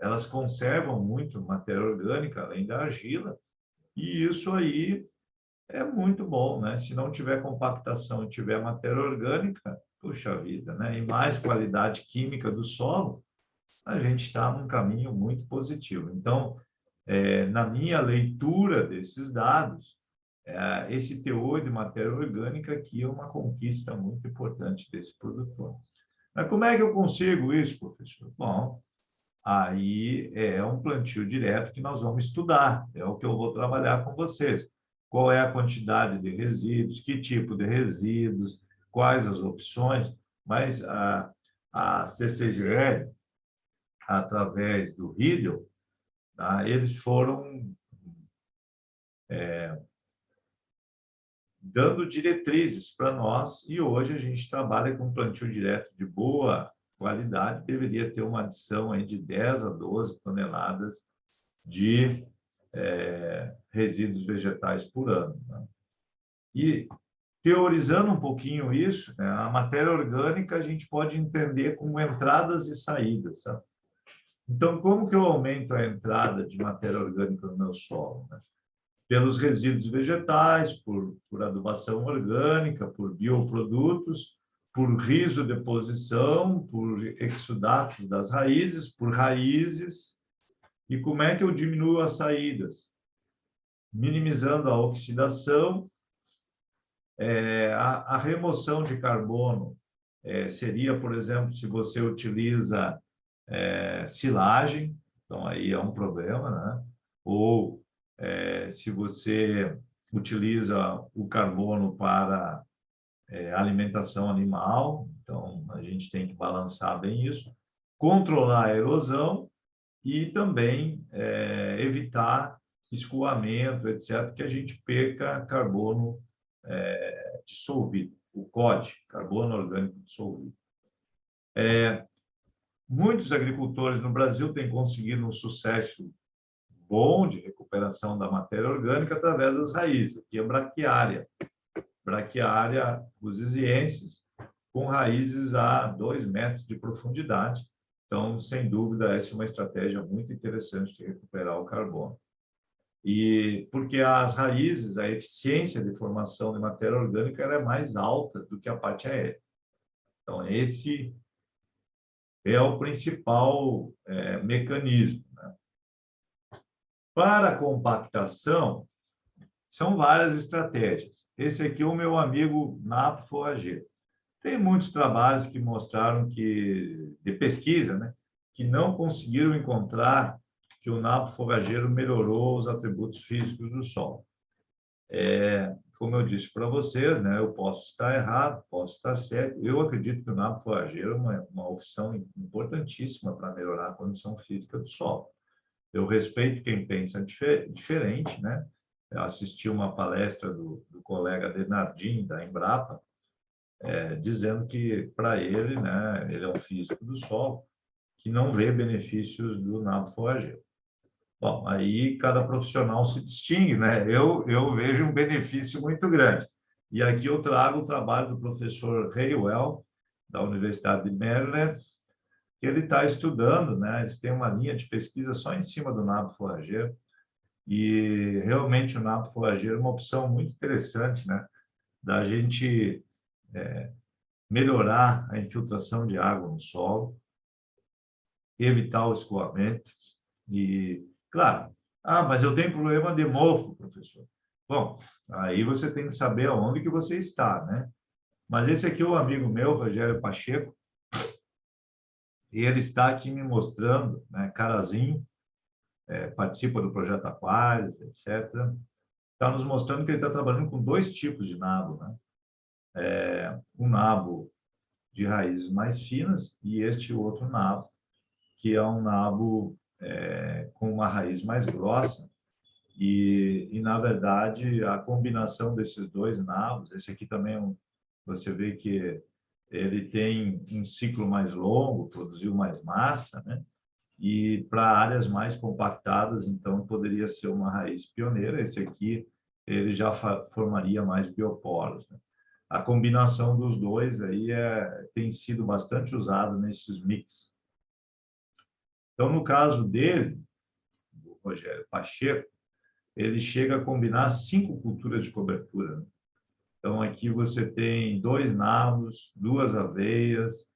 elas conservam muito matéria orgânica, além da argila, e isso aí é muito bom, né? Se não tiver compactação e tiver matéria orgânica, puxa vida, né? E mais qualidade química do solo, a gente está num caminho muito positivo. Então, na minha leitura desses dados, esse teor de matéria orgânica aqui é uma conquista muito importante desse produtor. Mas como é que eu consigo isso, professor? Bom, aí é um plantio direto que nós vamos estudar, é o que eu vou trabalhar com vocês. Qual é a quantidade de resíduos, que tipo de resíduos, quais as opções, mas a CCGL, através do Riedel, tá, eles foram dando diretrizes para nós, e hoje a gente trabalha com plantio direto de boa qualidade, deveria ter uma adição aí de 10 a 12 toneladas de resíduos vegetais por ano, né? E teorizando um pouquinho isso, né, a matéria orgânica a gente pode entender como entradas e saídas, sabe? Então, como que eu aumento a entrada de matéria orgânica no meu solo, né? Pelos resíduos vegetais, por adubação orgânica, por bioprodutos, por risodeposição, por exudatos das raízes, por raízes. E como é que eu diminuo as saídas? Minimizando a oxidação, a remoção de carbono seria, por exemplo, se você utiliza silagem, então aí é um problema, né? Ou se você utiliza o carbono para alimentação animal, então a gente tem que balançar bem isso, controlar a erosão e também evitar escoamento, etc., que a gente perca carbono dissolvido, o COD, carbono orgânico dissolvido. Muitos agricultores no Brasil têm conseguido um sucesso bom de recuperação da matéria orgânica através das raízes, aqui é braquiária rosiziensis, com raízes a 2 metros de profundidade. Então, sem dúvida, essa é uma estratégia muito interessante de recuperar o carbono. E porque as raízes, a eficiência de formação de matéria orgânica ela é mais alta do que a parte aérea. Então, esse é o principal mecanismo, né? Para a compactação, são várias estratégias. Esse aqui é o meu amigo Napo Forrageiro. Tem muitos trabalhos que mostraram que, de pesquisa, né, que não conseguiram encontrar que o napo forrageiro melhorou os atributos físicos do solo. Como eu disse para vocês, né, eu posso estar errado, posso estar certo. Eu acredito que o napo forrageiro é uma opção importantíssima para melhorar a condição física do solo. Eu respeito quem pensa diferente, né? Eu assisti uma palestra do colega Denardim, da Embrapa, dizendo que, para ele, né, ele é um físico do solo, que não vê benefícios do napo forrageiro. Bom, aí cada profissional se distingue, né? Eu vejo um benefício muito grande. E aqui eu trago o trabalho do professor Haywell, da Universidade de Maryland, que ele está estudando, né? Eles têm uma linha de pesquisa só em cima do napo forrageiro, e realmente o napo forrageiro é uma opção muito interessante, né? Da gente melhorar a infiltração de água no solo, evitar o escoamento e, claro, mas eu tenho problema de mofo, professor. Bom, aí você tem que saber aonde que você está, né? Mas esse aqui é o amigo meu, Rogério Pacheco, e ele está aqui me mostrando, né, Carazinho, participa do Projeto Aquários, etc. Está nos mostrando que ele está trabalhando com 2 tipos de nabo, né? Um nabo de raízes mais finas e este outro nabo, que é um nabo com uma raiz mais grossa. E, na verdade, a combinação desses 2 nabos, esse aqui também, você vê que ele tem um ciclo mais longo, produziu mais massa, né? E para áreas mais compactadas, então, poderia ser uma raiz pioneira. Esse aqui, ele já formaria mais bioporos, né? A combinação dos dois aí tem sido bastante usado nesses mix. Então, no caso dele, o Rogério Pacheco, ele chega a combinar 5 culturas de cobertura, né? Então, aqui você tem 2 nabos, 2 aveias,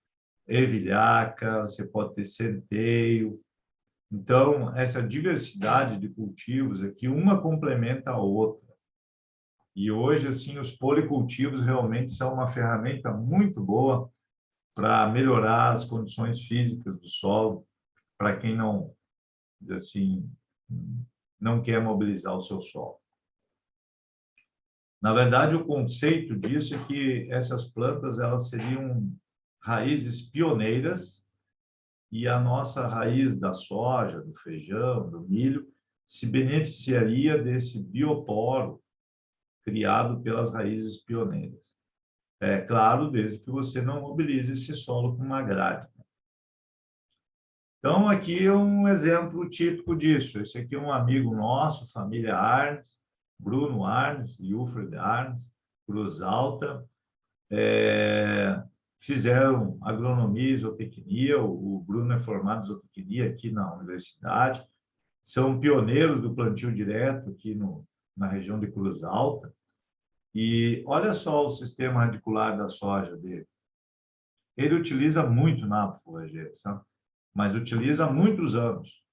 ervilhaca, você pode ter centeio. Então, essa diversidade de cultivos aqui, uma complementa a outra. E hoje, assim, os policultivos realmente são uma ferramenta muito boa para melhorar as condições físicas do solo, para quem não, assim, não quer mobilizar o seu solo. Na verdade, o conceito disso é que essas plantas elas seriam raízes pioneiras e a nossa raiz da soja, do feijão, do milho, se beneficiaria desse bioporo criado pelas raízes pioneiras. É claro, desde que você não mobilize esse solo com uma grade. Então, aqui é um exemplo típico disso. Esse aqui é um amigo nosso, família Arnes, Bruno Arnes e Wilfred Arnes, Cruz Alta. Fizeram agronomia e zootecnia. O Bruno é formado em zootecnia aqui na universidade. São pioneiros do plantio direto aqui na região de Cruz Alta. E olha só o sistema radicular da soja dele. Ele utiliza muito nabo forrageiro, sabe? Mas utiliza há muitos anos.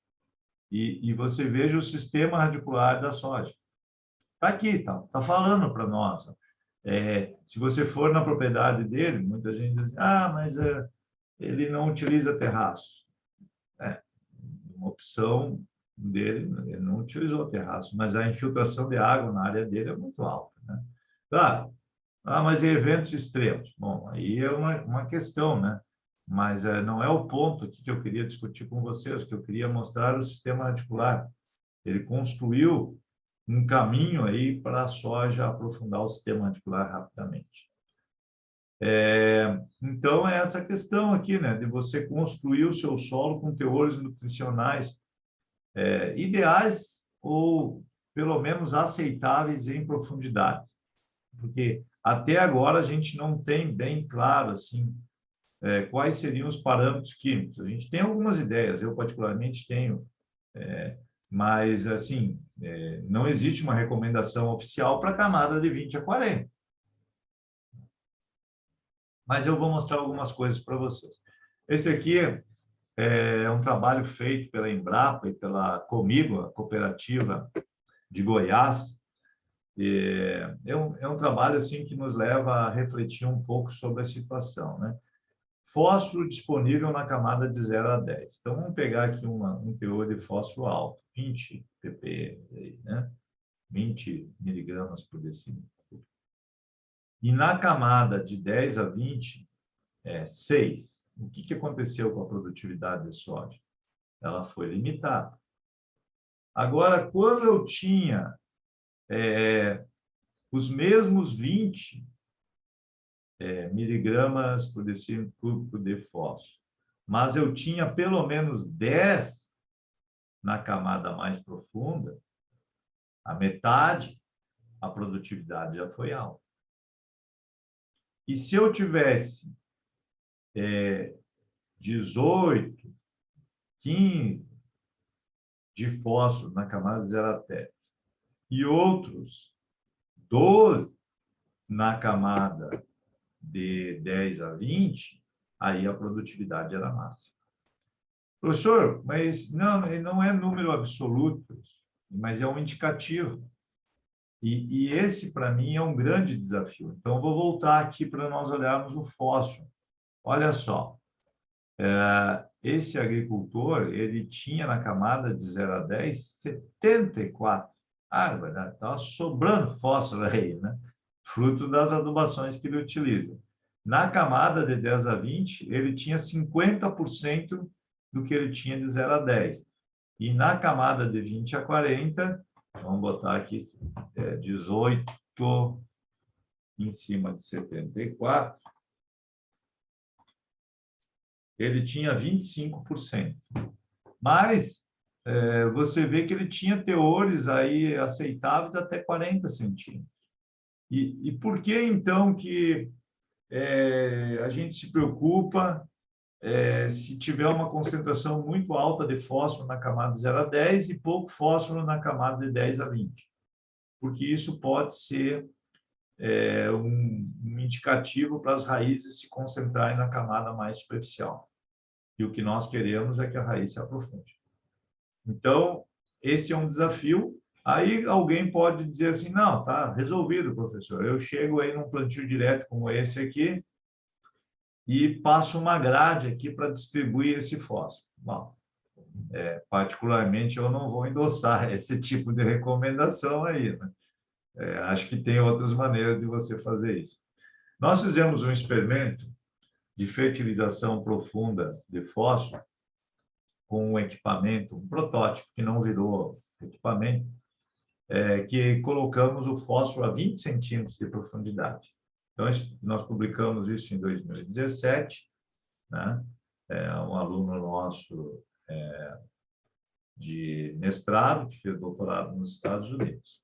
E você veja o sistema radicular da soja. Está aqui, tá falando para nós. Se você for na propriedade dele, muita gente diz, mas ele não utiliza terraço. Uma opção dele, ele não utilizou terraço, mas a infiltração de água na área dele é muito alta, né? Claro, mas eventos extremos. Bom, aí é uma questão, né? Mas não é o ponto aqui que eu queria discutir com vocês, que eu queria mostrar o sistema radicular. Ele construiu um caminho aí para a soja aprofundar o sistema radicular rapidamente. Então, é essa questão aqui, né, de você construir o seu solo com teores nutricionais ideais ou, pelo menos, aceitáveis em profundidade. Porque, até agora, a gente não tem bem claro, assim, quais seriam os parâmetros químicos. A gente tem algumas ideias, eu, particularmente, tenho, mas, assim, não existe uma recomendação oficial para a camada de 20 a 40. Mas eu vou mostrar algumas coisas para vocês. Esse aqui é um trabalho feito pela Embrapa e pela Comigo, a cooperativa de Goiás. É um trabalho assim que nos leva a refletir um pouco sobre a situação, né? Fósforo disponível na camada de 0 a 10. Então, vamos pegar aqui um teor de fósforo alto, 20 ppm, né? 20 miligramas por decímetro. E na camada de 10 a 20, 6. O que aconteceu com a produtividade de soja? Ela foi limitada. Agora, quando eu tinha os mesmos 20 miligramas por decímetro cúbico de fósforo, mas eu tinha pelo menos 10 na camada mais profunda, a metade, a produtividade já foi alta. E se eu tivesse 18, 15 de fósforo na camada de 0 a 10 e outros 12 na camada de 10 a 20, aí a produtividade era máxima. Professor, mas não é número absoluto, mas é um indicativo. E esse, para mim, é um grande desafio. Então, eu vou voltar aqui para nós olharmos o fósforo. Olha só, esse agricultor, ele tinha na camada de 0 a 10, 74. Verdade, estava sobrando fósforo aí, né? Fruto das adubações que ele utiliza. Na camada de 10 a 20, ele tinha 50% do que ele tinha de 0 a 10. E na camada de 20 a 40, vamos botar aqui 18 em cima de 74, ele tinha 25%. Mas você vê que ele tinha teores aí aceitáveis até 40 centímetros. E por que, então, que a gente se preocupa se tiver uma concentração muito alta de fósforo na camada 0 a 10 e pouco fósforo na camada de 10 a 20? Porque isso pode ser um indicativo para as raízes se concentrarem na camada mais superficial. E o que nós queremos é que a raiz se aprofunde. Então, este é um desafio. Aí alguém pode dizer assim, não, tá resolvido, professor. Eu chego aí num plantio direto como esse aqui e passo uma grade aqui para distribuir esse fósforo. Bom, particularmente, eu não vou endossar esse tipo de recomendação aí, né? Acho que tem outras maneiras de você fazer isso. Nós fizemos um experimento de fertilização profunda de fósforo com um equipamento, um protótipo que não virou equipamento, que colocamos o fósforo a 20 centímetros de profundidade. Então, nós publicamos isso em 2017, né? Um aluno nosso de mestrado, que fez doutorado nos Estados Unidos.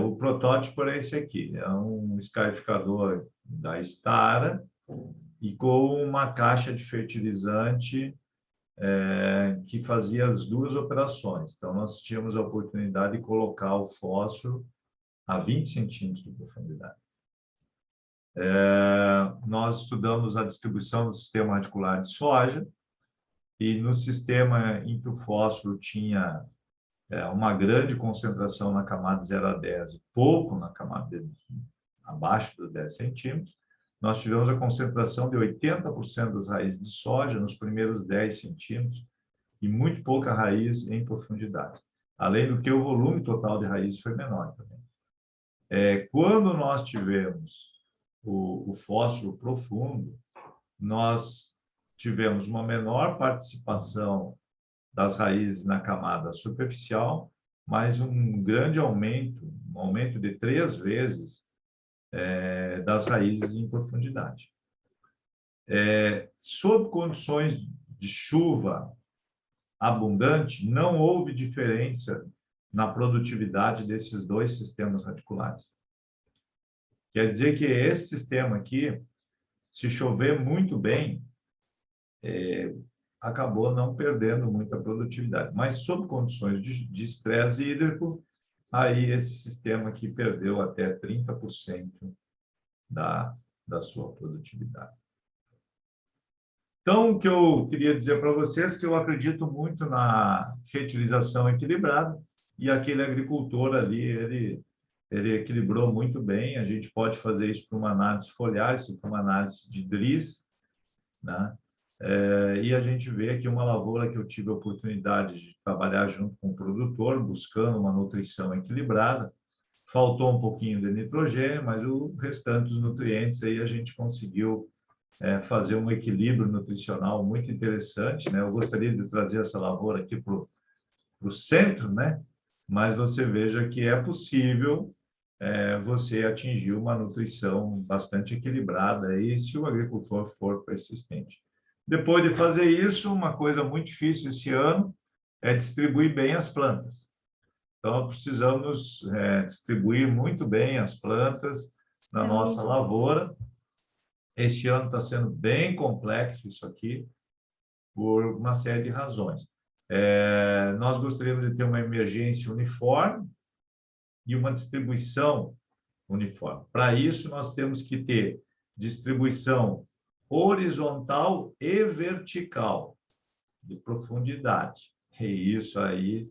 O protótipo é esse aqui, é um escarificador da Stara e com uma caixa de fertilizante que fazia as duas operações. Então, nós tínhamos a oportunidade de colocar o fósforo a 20 centímetros de profundidade. Nós estudamos a distribuição do sistema radicular de soja e no sistema em que o fósforo tinha uma grande concentração na camada 0 a 10 e pouco na camada abaixo dos 10 centímetros, nós tivemos a concentração de 80% das raízes de soja nos primeiros 10 centímetros e muito pouca raiz em profundidade. Além do que o volume total de raízes foi menor também. Quando nós tivemos o fósforo profundo, nós tivemos uma menor participação das raízes na camada superficial, mas um grande aumento, um aumento de 3 vezes das raízes em profundidade. Sob condições de chuva abundante, não houve diferença na produtividade desses dois sistemas radiculares. Quer dizer que esse sistema aqui, se chover muito bem, acabou não perdendo muita produtividade. Mas, sob condições de estresse hídrico, aí esse sistema aqui perdeu até 30% da sua produtividade. Então, o que eu queria dizer para vocês é que eu acredito muito na fertilização equilibrada e aquele agricultor ali, ele equilibrou muito bem. A gente pode fazer isso para uma análise foliar, isso para uma análise de DRIS, né? E a gente vê aqui uma lavoura que eu tive a oportunidade de trabalhar junto com o produtor, buscando uma nutrição equilibrada. Faltou um pouquinho de nitrogênio, mas o restante dos nutrientes aí a gente conseguiu fazer um equilíbrio nutricional muito interessante, né? Eu gostaria de trazer essa lavoura aqui para o centro, né? Mas você veja que é possível você atingir uma nutrição bastante equilibrada aí, se o agricultor for persistente. Depois de fazer isso, uma coisa muito difícil esse ano é distribuir bem as plantas. Então, precisamos distribuir muito bem as plantas na nossa lavoura. Este ano está sendo bem complexo isso aqui, por uma série de razões. Nós gostaríamos de ter uma emergência uniforme e uma distribuição uniforme. Para isso, nós temos que ter distribuição horizontal e vertical, de profundidade. E isso aí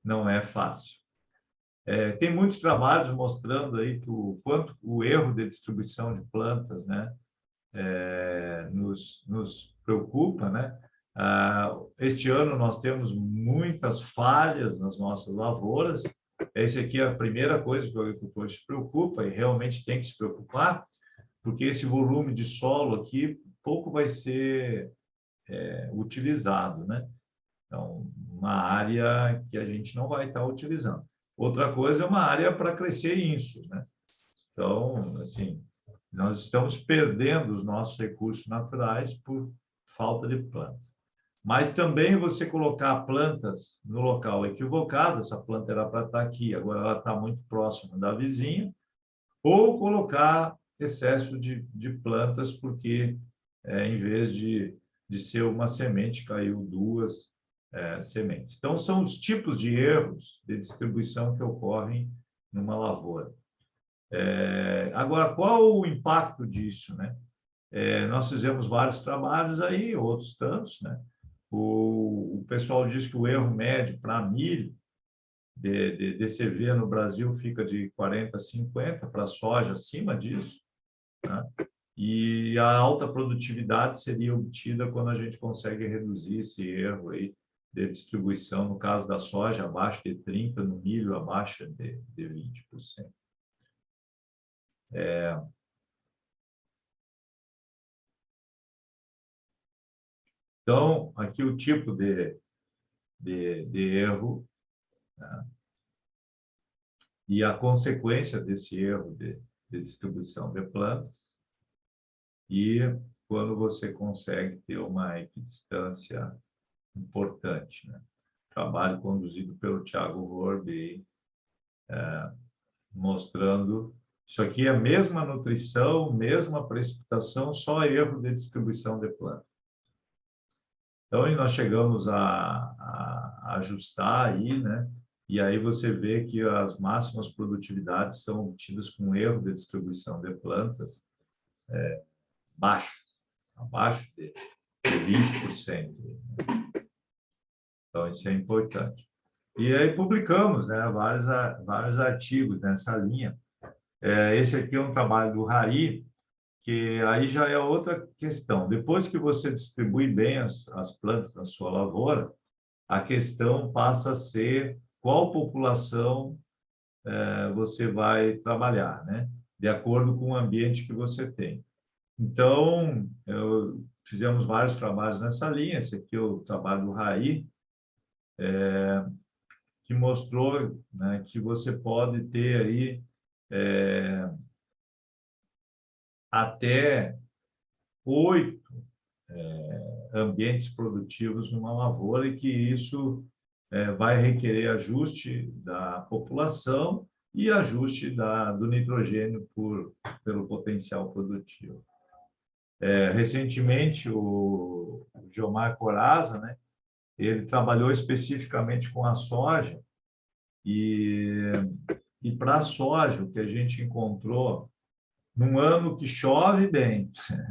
não é fácil. Tem muitos trabalhos mostrando aí que o quanto o erro de distribuição de plantas, né, nos preocupa, né? Este ano nós temos muitas falhas nas nossas lavouras. Essa aqui é a primeira coisa que o agricultor se preocupa e realmente tem que se preocupar, porque esse volume de solo aqui pouco vai ser utilizado, né? Então, uma área que a gente não vai estar utilizando. Outra coisa é uma área para crescer isso, né? Então, assim, nós estamos perdendo os nossos recursos naturais por falta de plantas. Mas também você colocar plantas no local equivocado, essa planta era para estar aqui, agora ela está muito próxima da vizinha, ou colocar excesso de plantas, porque em vez de ser uma semente, caiu duas sementes. Então, são os tipos de erros de distribuição que ocorrem numa lavoura. Agora, qual o impacto disso, né? Nós fizemos vários trabalhos aí, outros tantos, né? O pessoal diz que o erro médio para milho de DCV no Brasil fica de 40 a 50, para soja acima disso, né? E a alta produtividade seria obtida quando a gente consegue reduzir esse erro aí de distribuição, no caso da soja, abaixo de 30%, no milho, abaixo de 20%. Então, aqui o tipo de erro, né? E a consequência desse erro de distribuição de plantas, e quando você consegue ter uma equidistância importante, né? Trabalho conduzido pelo Thiago Horby, mostrando isso aqui é a mesma nutrição, mesma precipitação, só erro de distribuição de planta. Então, nós chegamos a ajustar aí, né? E aí você vê que as máximas produtividades são obtidas com erro de distribuição de plantas baixo, abaixo de 20%. Então, isso é importante. E aí publicamos, né, vários artigos nessa linha. Esse aqui é um trabalho do Hari, que aí já é outra questão. Depois que você distribui bem as plantas na sua lavoura, a questão passa a ser qual população você vai trabalhar, né? De acordo com o ambiente que você tem. Então, fizemos vários trabalhos nessa linha. Esse aqui é o trabalho do Hari, que mostrou, né, que você pode ter aí até 8 ambientes produtivos numa lavoura, e que isso vai requerer ajuste da população e ajuste do nitrogênio pelo potencial produtivo. Recentemente, o Geomar Corazza, né, ele trabalhou especificamente com a soja, e para a soja, o que a gente encontrou, num ano que chove bem,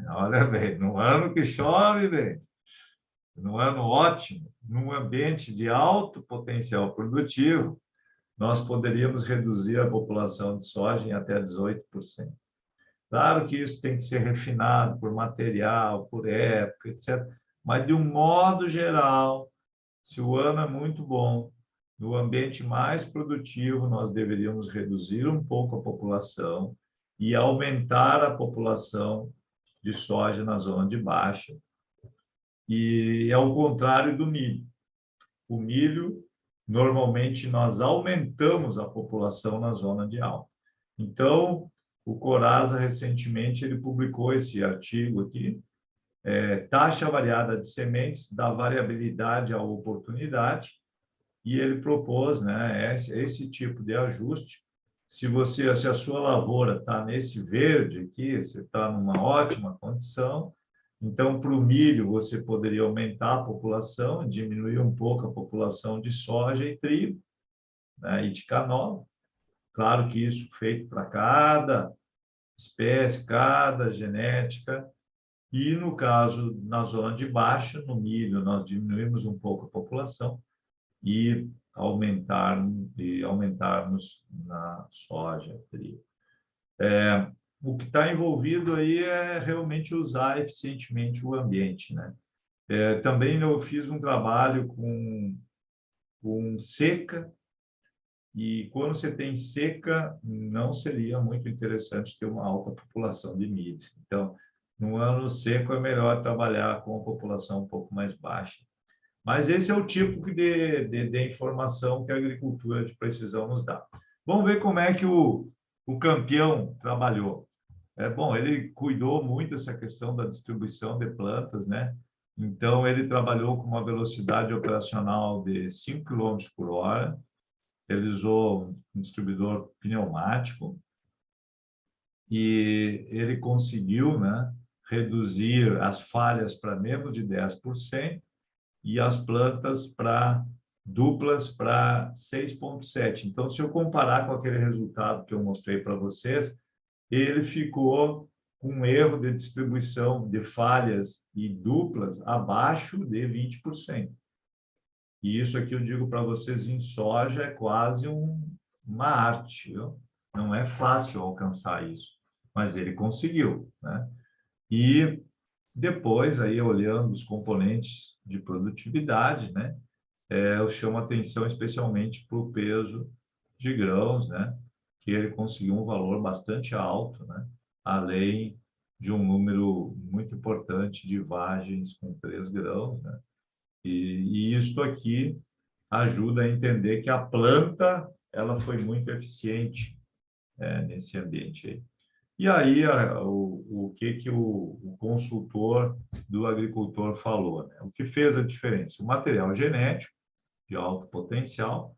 olha bem, num ano que chove bem, num ano ótimo, num ambiente de alto potencial produtivo, nós poderíamos reduzir a população de soja em até 18%. Claro que isso tem que ser refinado por material, por época, etc. Mas, de um modo geral, se o ano é muito bom, no ambiente mais produtivo, nós deveríamos reduzir um pouco a população e aumentar a população de soja na zona de baixa. E é o contrário do milho. O milho, normalmente, nós aumentamos a população na zona de alta. Então, o Corazza, recentemente, ele publicou esse artigo aqui, taxa variada de sementes dá variabilidade à oportunidade, e ele propôs, né, esse tipo de ajuste. Se a sua lavoura está nesse verde aqui, você está numa ótima condição, então, para o milho, você poderia aumentar a população, diminuir um pouco a população de soja e trigo, né, e de canola. Claro que isso feito para cada espécie, cada genética. E, no caso, na zona de baixa, no milho, nós diminuímos um pouco a população e aumentarmos na soja, trigo. O que está envolvido aí é realmente usar eficientemente o ambiente, né? Também eu fiz um trabalho com seca, e quando você tem seca, não seria muito interessante ter uma alta população de milho. Então, no ano seco é melhor trabalhar com a população um pouco mais baixa. Mas esse é o tipo de informação que a agricultura de precisão nos dá. Vamos ver como é que o campeão trabalhou. Bom, ele cuidou muito dessa questão da distribuição de plantas, né? Então, ele trabalhou com uma velocidade operacional de 5 km por hora, ele usou um distribuidor pneumático e ele conseguiu, né, reduzir as falhas para menos de 10% e as plantas para duplas para 6,7. Então, se eu comparar com aquele resultado que eu mostrei para vocês, ele ficou com um erro de distribuição de falhas e duplas abaixo de 20%. E isso aqui eu digo para vocês, em soja é quase uma arte, viu? Não é fácil alcançar isso, mas ele conseguiu, né? E depois, aí olhando os componentes de produtividade, né? Eu chamo atenção especialmente para o peso de grãos, né? Que ele conseguiu um valor bastante alto, né? Além de um número muito importante de vagens com 3 grãos, né? E isso aqui ajuda a entender que a planta ela foi muito eficiente nesse ambiente aí. E aí, o que que o consultor do agricultor falou, né? O que fez a diferença? O material genético de alto potencial,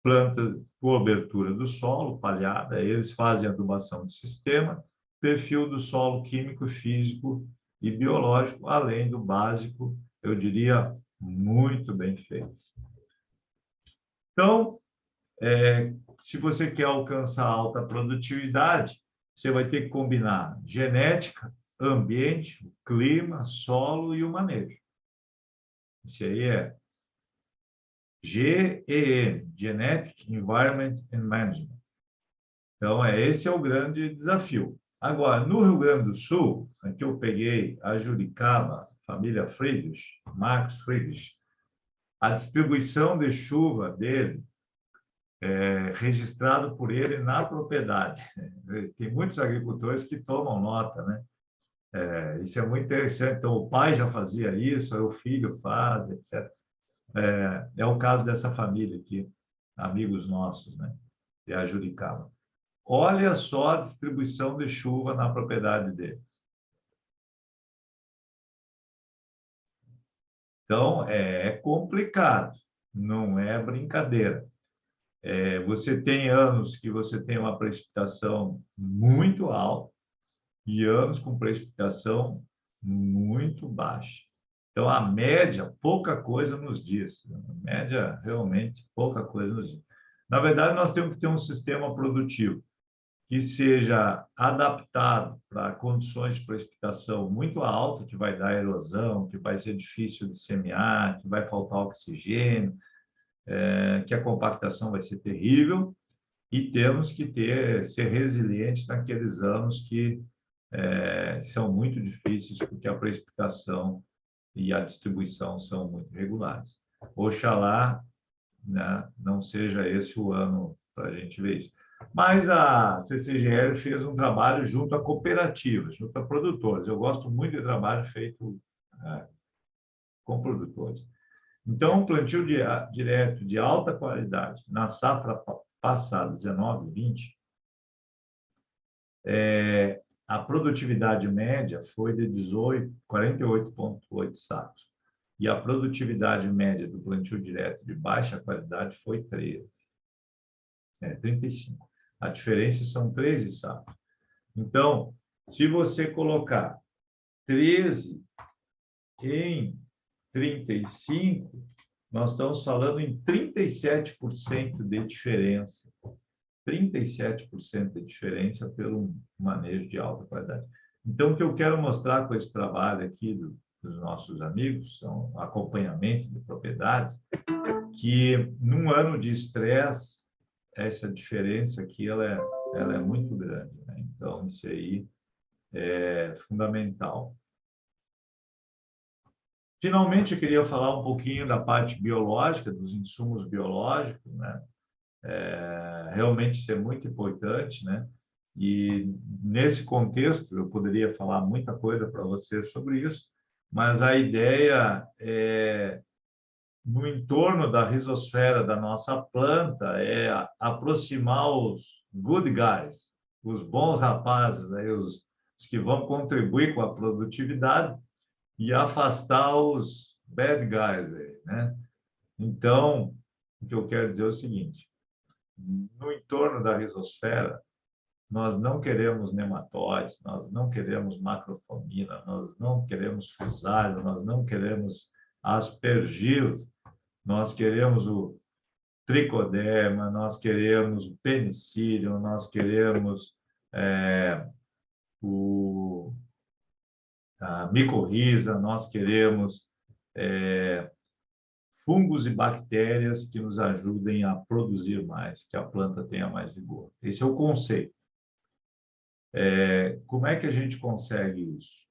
planta cobertura do solo, palhada, eles fazem adubação de sistema, perfil do solo químico, físico e biológico, além do básico, eu diria, muito bem feito. Então, se você quer alcançar alta produtividade, você vai ter que combinar genética, ambiente, clima, solo e o manejo. Isso aí é GEM, Genetic Environment and Management. Então, esse é o grande desafio. Agora, no Rio Grande do Sul, aqui eu peguei a Juricaba, família Friedrich, Marcos Friedrich, a distribuição de chuva dele registrado por ele na propriedade. Tem muitos agricultores que tomam nota, né? Isso é muito interessante. Então, o pai já fazia isso, aí o filho faz, etc. É o caso dessa família aqui, amigos nossos, né? De Ajuricaba. Olha só a distribuição de chuva na propriedade dele. Então, é complicado, não é brincadeira. Você tem anos que você tem uma precipitação muito alta e anos com precipitação muito baixa. Então, a média, pouca coisa nos diz. A média, realmente, pouca coisa nos diz. Na verdade, nós temos que ter um sistema produtivo que seja adaptado para condições de precipitação muito alta, que vai dar erosão, que vai ser difícil de semear, que vai faltar oxigênio, que a compactação vai ser terrível, e temos que ser resilientes naqueles anos que são muito difíceis, porque a precipitação e a distribuição são muito regulares. Oxalá, né, não seja esse o ano para a gente ver isso. Mas a CCGL fez um trabalho junto a cooperativas, junto a produtores. Eu gosto muito de trabalho feito com produtores. Então, o plantio direto de alta qualidade na safra passada, 19/20, a produtividade média foi de 48,8 sacos. E a produtividade média do plantio direto de baixa qualidade foi 35. A diferença são 13 sacos. Então, se você colocar 13 em 35, nós estamos falando em 37% de diferença. 37% de diferença pelo manejo de alta qualidade. Então, o que eu quero mostrar com esse trabalho aqui dos nossos amigos, são acompanhamento de propriedades, que num ano de estresse, essa diferença aqui ela é muito grande, né? Então, isso aí é fundamental. Finalmente, eu queria falar um pouquinho da parte biológica, dos insumos biológicos, né? Realmente isso é muito importante, né? E nesse contexto eu poderia falar muita coisa para você sobre isso, mas a ideia é, no entorno da rizosfera da nossa planta, é aproximar os good guys, os bons rapazes, aí os que vão contribuir com a produtividade, e afastar os bad guys aí, né? Então, o que eu quero dizer é o seguinte: no entorno da rizosfera, nós não queremos nematóides, nós não queremos macrofomina, nós não queremos fusarium, nós não queremos aspergillus, nós queremos o tricoderma, nós queremos o penicillium, nós queremos o, a micorriza, nós queremos fungos e bactérias que nos ajudem a produzir mais, que a planta tenha mais vigor. Esse é o conceito. Como é que a gente consegue isso?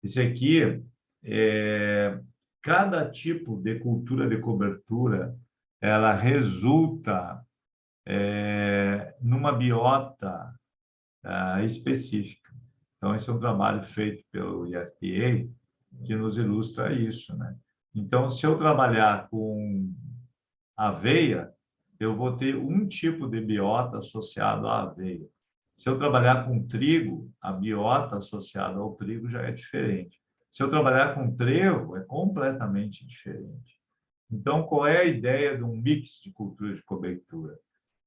Esse aqui, cada tipo de cultura de cobertura, ela resulta numa biota específica. Então, esse é um trabalho feito pelo ISTA que nos ilustra isso, né? Então, se eu trabalhar com aveia, eu vou ter um tipo de biota associado à aveia. Se eu trabalhar com trigo, a biota associada ao trigo já é diferente. Se eu trabalhar com trevo, é completamente diferente. Então, qual é a ideia de um mix de cultura de cobertura?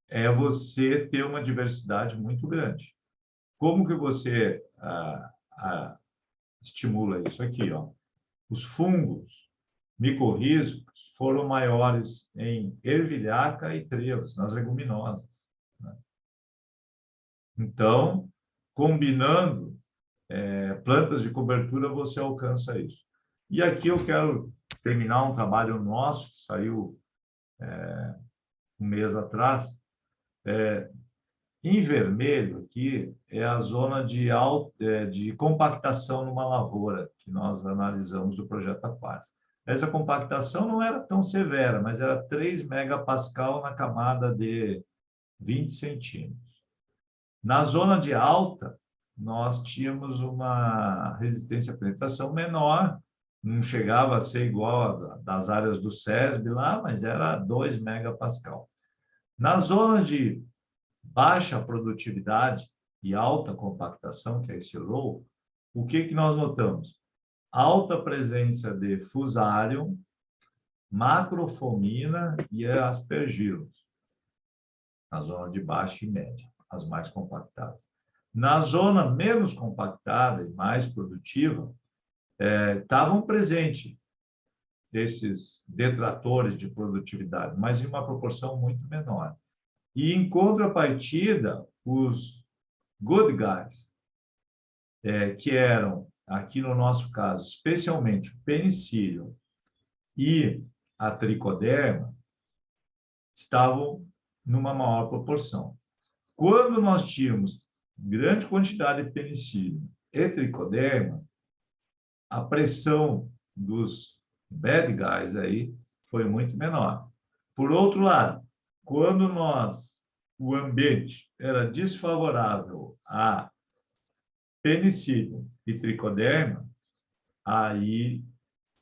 É você ter uma diversidade muito grande. Como que você estimula isso aqui, ó? Os fungos micorrízicos foram maiores em ervilhaca e trevos, nas leguminosas, né? Então, combinando plantas de cobertura, você alcança isso. E aqui eu quero terminar um trabalho nosso, que saiu um mês atrás. Em vermelho aqui é a zona de compactação numa lavoura, que nós analisamos do projeto Aquários. Essa compactação não era tão severa, mas era 3 megapascal na camada de 20 centímetros. Na zona de alta, nós tínhamos uma resistência à penetração menor, não chegava a ser igual a das áreas do SESB lá, mas era 2 megapascal. Na zona de baixa produtividade e alta compactação, que é esse low, o que nós notamos? Alta presença de fusarium, macrofomina e aspergillus, na zona de baixa e média, as mais compactadas. Na zona menos compactada e mais produtiva, estavam presentes esses detratores de produtividade, mas em uma proporção muito menor. E, em contrapartida, os good guys, que eram, aqui no nosso caso, especialmente o penicillium e a tricoderma, estavam numa maior proporção. Quando nós tínhamos grande quantidade de penicillium e tricoderma, a pressão dos bad guys aí foi muito menor. Por outro lado, quando o ambiente era desfavorável a penicillium e tricoderma, aí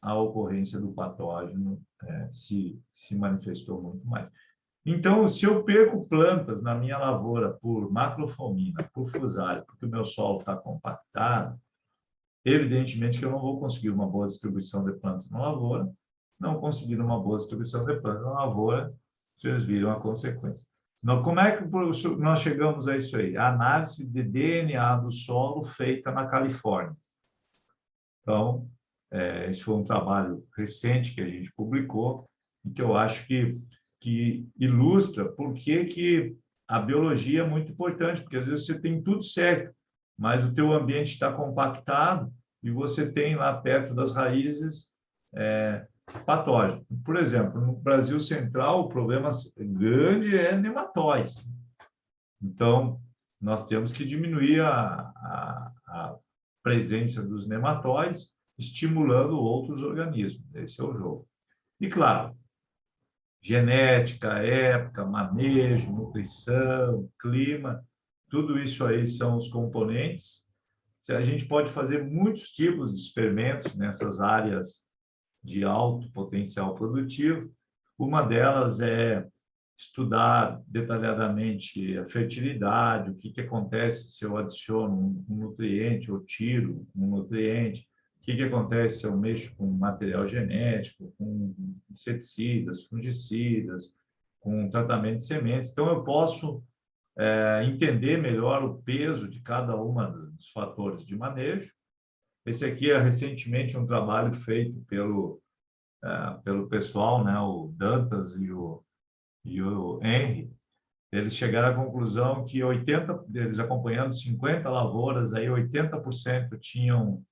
a ocorrência do patógeno se manifestou muito mais. Então, se eu perco plantas na minha lavoura por macrofomina, por fusarium, porque o meu solo está compactado, evidentemente que eu não vou conseguir uma boa distribuição de plantas na lavoura. Não conseguir uma boa distribuição de plantas na lavoura, vocês viram a consequência. Então, como é que nós chegamos a isso aí? A análise de DNA do solo feita na Califórnia. Então, esse foi um trabalho recente que a gente publicou e que eu acho que ilustra por que a biologia é muito importante, porque às vezes você tem tudo certo, mas o teu ambiente está compactado e você tem lá perto das raízes patógeno. Por exemplo, no Brasil Central, o problema grande é nematóides. Então, nós temos que diminuir a presença dos nematóides, estimulando outros organismos. Esse é o jogo. E, claro, genética, época, manejo, nutrição, clima, tudo isso aí são os componentes. A gente pode fazer muitos tipos de experimentos nessas áreas de alto potencial produtivo. Uma delas é estudar detalhadamente a fertilidade, o que acontece se eu adiciono um nutriente ou tiro um nutriente, que acontece se eu mexo com material genético, com inseticidas, fungicidas, com tratamento de sementes. Então, eu posso entender melhor o peso de cada um dos fatores de manejo. Esse aqui é recentemente um trabalho feito pelo pessoal, né, o Dantas e o Henry. Eles chegaram à conclusão que eles acompanhando 50 lavouras, aí 80% tinham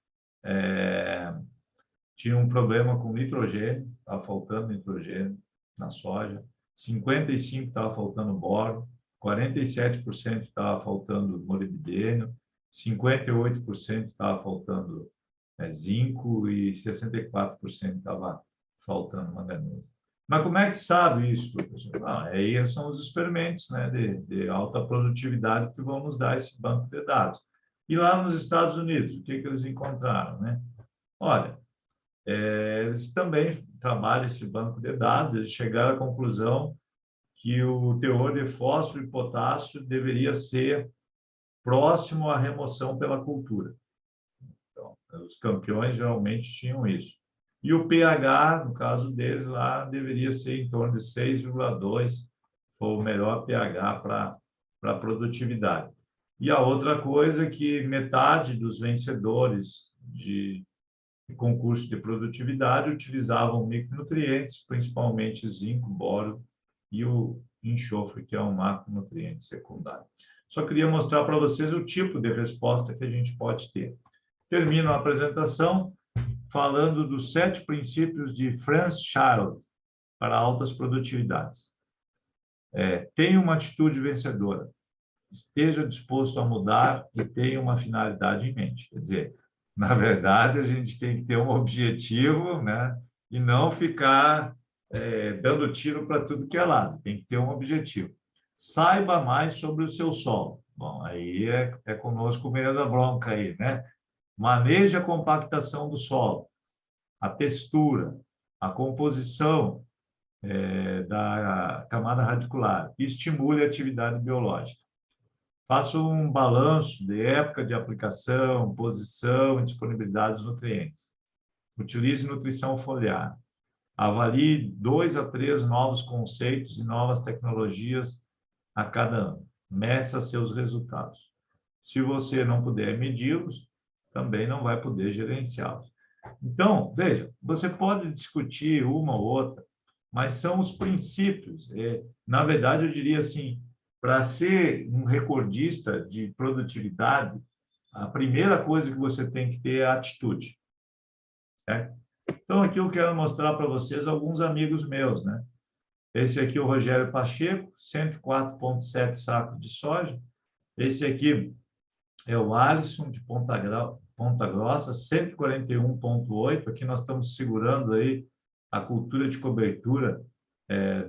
um problema com nitrogênio, estava faltando nitrogênio na soja, 55% estava faltando boro, 47% estava faltando molibdênio, 58% estava faltando zinco e 64% estava faltando manganês. Mas como é que sabe isso, professor? Aí são os experimentos, né, de alta produtividade que vão nos dar esse banco de dados. E lá nos Estados Unidos, o que eles encontraram, né? Olha, eles também trabalham esse banco de dados, eles chegaram à conclusão que o teor de fósforo e potássio deveria ser próximo à remoção pela cultura. Então, os campeões geralmente tinham isso. E o pH, no caso deles, lá deveria ser em torno de 6,2, foi o melhor pH para a produtividade. E a outra coisa é que metade dos vencedores de concurso de produtividade utilizavam micronutrientes, principalmente zinco, boro e o enxofre, que é um macronutriente secundário. Só queria mostrar para vocês o tipo de resposta que a gente pode ter. Termino a apresentação falando dos 7 princípios de Franz Child para altas produtividades. Tenha uma atitude vencedora, esteja disposto a mudar e tenha uma finalidade em mente. Quer dizer, na verdade, a gente tem que ter um objetivo, né? E não ficar dando tiro para tudo que é lado. Tem que ter um objetivo. Saiba mais sobre o seu solo. Bom, aí é conosco mesmo a bronca aí, né? Maneje a compactação do solo, a textura, a composição da camada radicular, estimule a atividade biológica. Faça um balanço de época de aplicação, posição e disponibilidade dos nutrientes. Utilize nutrição foliar. Avalie 2 a 3 novos conceitos e novas tecnologias a cada ano. Meça seus resultados. Se você não puder medi-los, também não vai poder gerenciá-los. Então, veja, você pode discutir uma ou outra, mas são os princípios. Na verdade, eu diria assim, para ser um recordista de produtividade, a primeira coisa que você tem que ter é a atitude. Certo? Então, aqui eu quero mostrar para vocês alguns amigos meus, né? Esse aqui é o Rogério Pacheco, 104,7 sacos de soja. Esse aqui é o Alisson, de Ponta Grossa, 141,8. Aqui nós estamos segurando aí a cultura de cobertura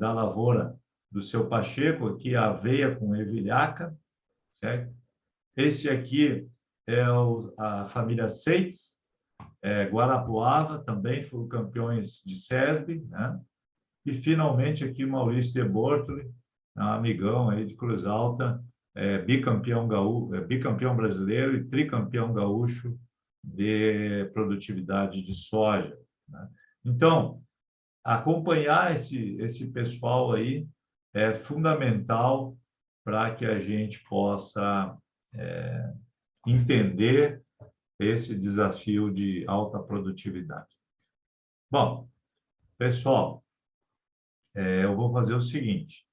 da lavoura do seu Pacheco, aqui a aveia com ervilhaca, certo? Esse aqui é a família Seitz, Guarapuava, também foram campeões de SESB, né? E, finalmente, aqui o Maurício de Bortoli, um amigão aí de Cruz Alta, bicampeão brasileiro e tricampeão gaúcho de produtividade de soja, né? Então, acompanhar esse pessoal aí é fundamental para que a gente possa entender esse desafio de alta produtividade. Bom, pessoal, eu vou fazer o seguinte,